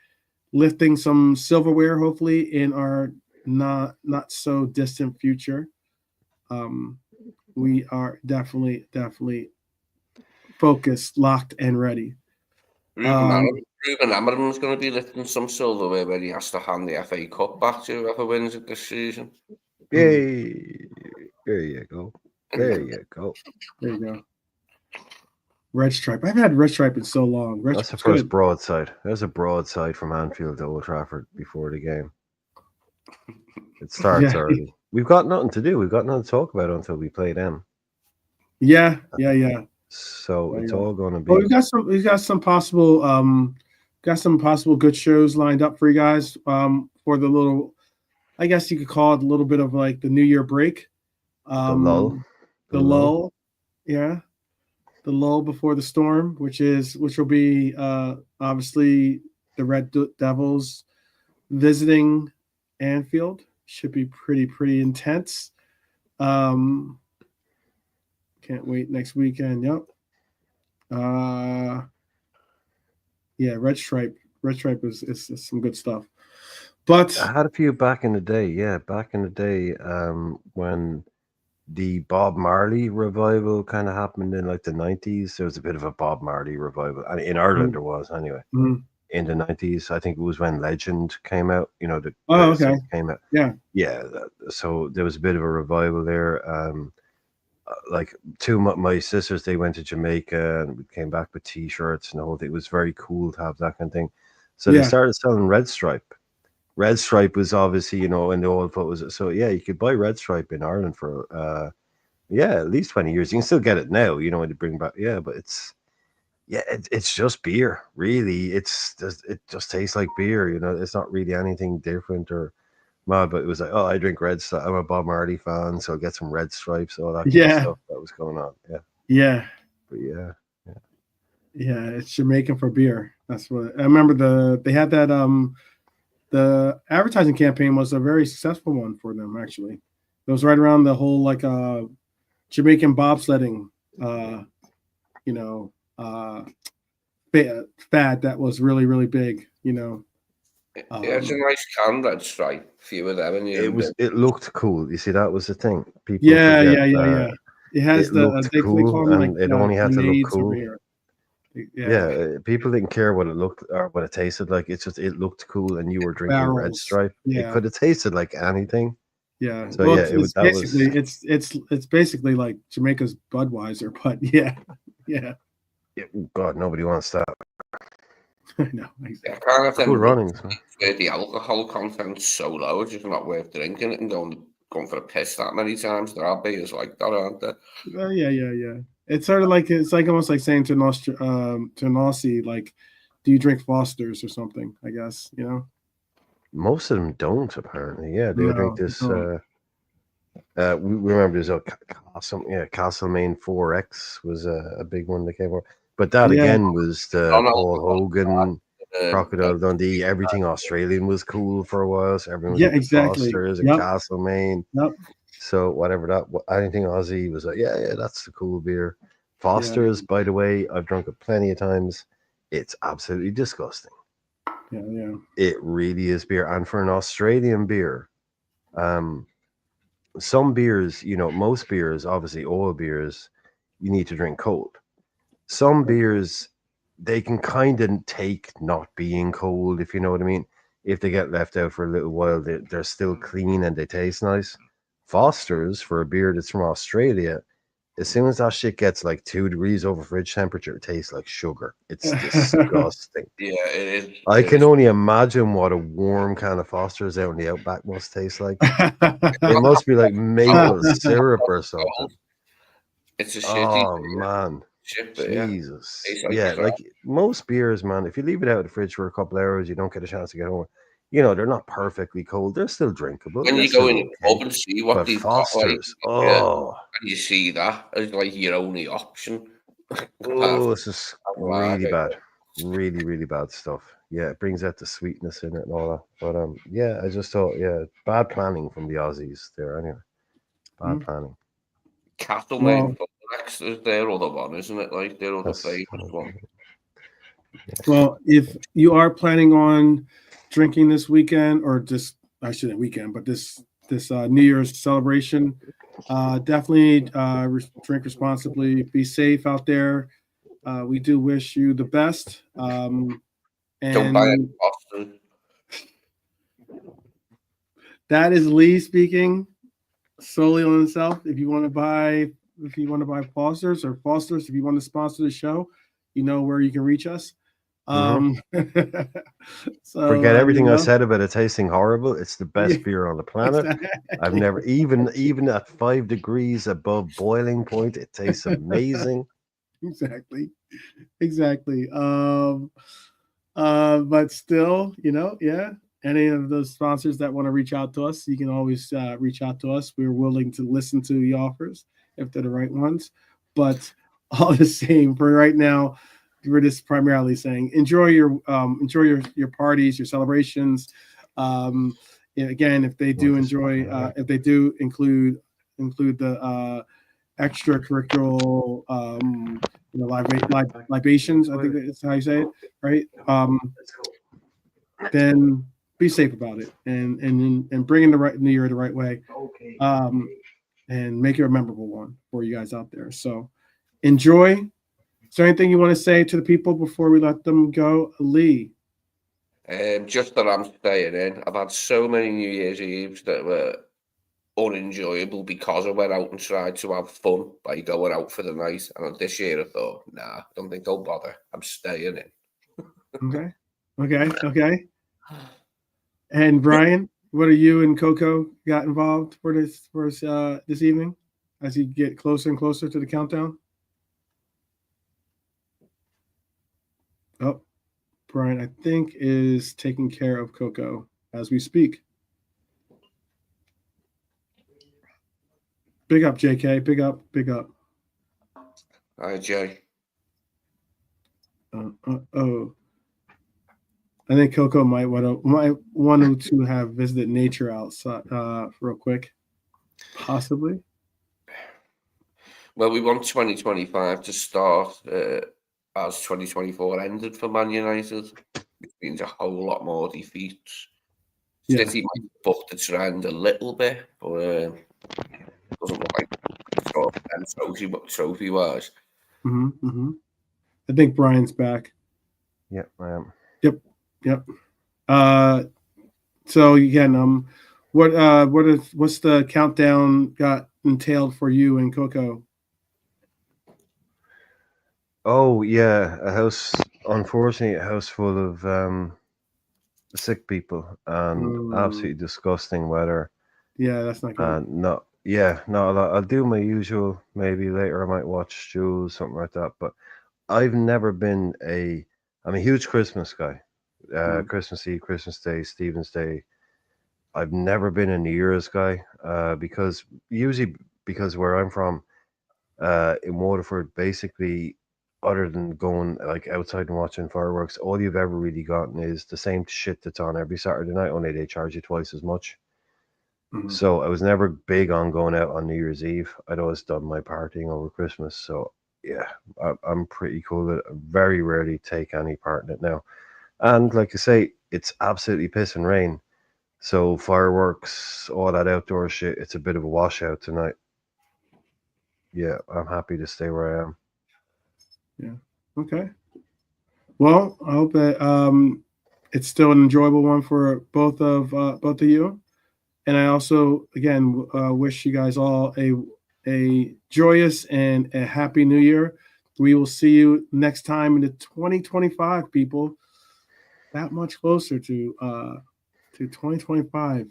lifting some silverware, hopefully, in our not so distant future. We are definitely focused, locked, and ready. Ruben Amorim's going to be lifting some silverware where he has to hand the FA Cup back to whoever wins it this season. Yay! There you go. There you go. Red Stripe. I haven't had Red Stripe in so long. That's the first broadside. There's a broadside from Anfield to Old Trafford before the game. It starts early. We've got nothing to do. We've got nothing to talk about until we play them. Yeah. So it's all going to be. Well, we've got some possible good shows lined up for you guys. For the little, I guess you could call it a little bit of like the New Year break. The lull. Lull. Yeah. The lull before the storm, which will be obviously the Red Devils visiting Anfield. Should be pretty intense. Can't wait next weekend. Yep. Yeah, Red Stripe is some good stuff. But I had a few back in the day. Yeah, back in the day, when the Bob Marley revival kind of happened in like the 90s. There was a bit of a Bob Marley revival. And in Ireland there was anyway. In the 90s, I think it was when Legend came out, came out. Yeah. So there was a bit of a revival there. Like my sisters, they went to Jamaica and we came back with T-shirts and the whole thing. It was very cool to have that kind of thing. So they started selling Red Stripe. Red Stripe was obviously, in the old photos. So yeah, you could buy Red Stripe in Ireland for at least 20 years. You can still get it now, when you bring back. Yeah, but it's just beer, really. It just tastes like beer, It's not really anything different or mad. But it was like, oh, I drink Red Stripe. I'm a Bob Marley fan, so I'll get some Red Stripes, all that kind of stuff that was going on. Yeah. But yeah, it's Jamaican for beer. That's what I remember. They had that the advertising campaign was a very successful one for them, actually. It was right around the whole Jamaican bobsledding fad that was really, really big, it's a nice can, Red Stripe. Few of them. It looked cool. You see, that was the thing. People yeah. It has it looked cool, and it only had to look cool. Yeah, people didn't care what it looked or what it tasted like. It's just it looked cool, and you were drinking Red Stripe. It could have tasted like anything. Yeah. So it's basically like Jamaica's Budweiser, but yeah. God, nobody wants that. No, exactly. Kind of cool runnings, man. Where the alcohol content's so low, it's just not worth drinking it and going for a piss that many times. There are beers like that, aren't there? Yeah. It's sort of like almost like saying to an Aussie, like, do you drink Foster's or something? I guess Most of them don't, apparently. Yeah, they'll drink No, this. no. We remember there's a Castlemaine 4X was a big one that came up. But that Yeah, again was the Paul Hogan, Crocodile Dundee. Everything Australian was cool for a while. So everyone was yeah, into exactly. Foster's and Yep, Castlemaine. yep, So whatever anything Aussie was like, yeah, that's the cool beer. yeah, Foster's, by the way, I've drunk it plenty of times. It's absolutely disgusting. yeah. It really is beer. And for an Australian beer, some beers, most beers, obviously oil beers, you need to drink cold. Some beers, they can kind of take not being cold, if you know what I mean. If they get left out for a little while, they're still clean and they taste nice. Foster's, for a beer that's from Australia, as soon as that shit gets like 2 degrees over fridge temperature, it tastes like sugar. It's disgusting. Yeah, it is. I can only imagine what a warm can of Foster's out in the outback must taste like. It must be like maple syrup or something. It's a shitty. Oh man, Shit, but yeah. Jesus. Tastes like Yeah, crap. like most beers, man. If you leave it out of the fridge for a couple hours, you don't get a chance to get home. They're not perfectly cold. They're still drinkable. When They're you go still in the pub okay. and see what But they've got, like, Foster's, yeah, oh, and you see that as like your only option. Apart oh, from this is really lager. bad. Really, really bad stuff. Yeah, it brings out the sweetness in it and all that. But yeah, I just thought, yeah, bad planning from the Aussies there anyway. Bad planning. Cattleman is their other one, isn't it? Like their other famous one. Well, if you are planning on drinking this weekend, or just I shouldn't weekend, but this New Year's celebration, definitely drink responsibly. Be safe out there. We do wish you the best. Don't buy it And in Boston. that is Lee speaking solely on himself. If you want to buy Foster's, if you want to sponsor the show, you know where you can reach us. So Forget everything I said about it tasting horrible. It's the best beer on the planet. Exactly. I've never even at 5 degrees above boiling point, it tastes amazing. Exactly. But still, yeah. Any of those sponsors that want to reach out to us, you can always reach out to us. We're willing to listen to the offers if they're the right ones. But all the same, for right now, we're just primarily saying enjoy your parties, your celebrations. Again, if they do if they do include the extracurricular libations, I think that's how you say it, right? Then be safe about it and bring in the right New Year the right way, and make it a memorable one for you guys out there. So enjoy. Is there anything you want to say to the people before we let them go, Lee? Just that I'm staying in. I've had so many New Year's Eves that were unenjoyable because I went out and tried to have fun by going out for the night. And this year I thought, nah, don't think I'll bother. I'm staying in. Okay. And Brian, what are you and Coco got involved for this evening as you get closer and closer to the countdown? Oh, Brian, I think is taking care of Coco as we speak. Big up, JK. Big up. Hi, Jay. Oh. I think Coco might want to have visited nature outside real quick. Possibly. Well, we want 2025 to start as 2024 ended for Man United, which means a whole lot more defeats. Yeah. City might buck the trend a little bit, but it doesn't look like trophy-wise. I think Brian's back. Yep, I am. Yep. So again, what's the countdown got entailed for you and Coco? Oh yeah, unfortunately, a house full of sick people and absolutely disgusting weather. Yeah, that's not good. And Yeah, no, I'll do my usual. Maybe later I might watch Jules, something like that. But I've never been I'm a huge Christmas guy. Christmas Eve, Christmas Day, Stephen's Day. I've never been a New Year's guy. Because where I'm from, in Waterford, basically, other than going like outside and watching fireworks, all you've ever really gotten is the same shit that's on every Saturday night. Only they charge you twice as much. So I was never big on going out on New Year's Eve. I'd always done my partying over Christmas. So yeah, I'm pretty cool with it. I very rarely take any part in it now. And like I say, it's absolutely piss and rain. So fireworks, all that outdoor shit, it's a bit of a washout tonight. Yeah, I'm happy to stay where I am. Yeah. Okay. Well, I hope that it's still an enjoyable one for both of you. And I also, again, wish you guys all a joyous and a happy New Year. We will see you next time in the 2025, people. That much closer to 2025.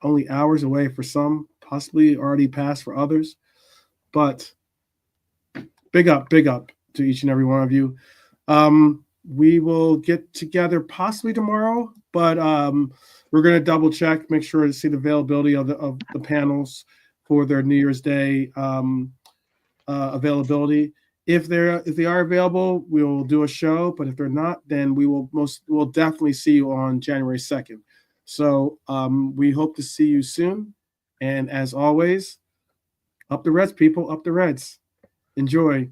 Only hours away for some, possibly already passed for others. But big up to each and every one of you. We will get together possibly tomorrow, but we're going to double check, make sure to see the availability of the panels for their New Year's Day availability. If they are available, we will do a show. But if they're not, then we'll definitely see you on January 2nd. So we hope to see you soon. And as always, up the Reds, people, up the Reds. Enjoy.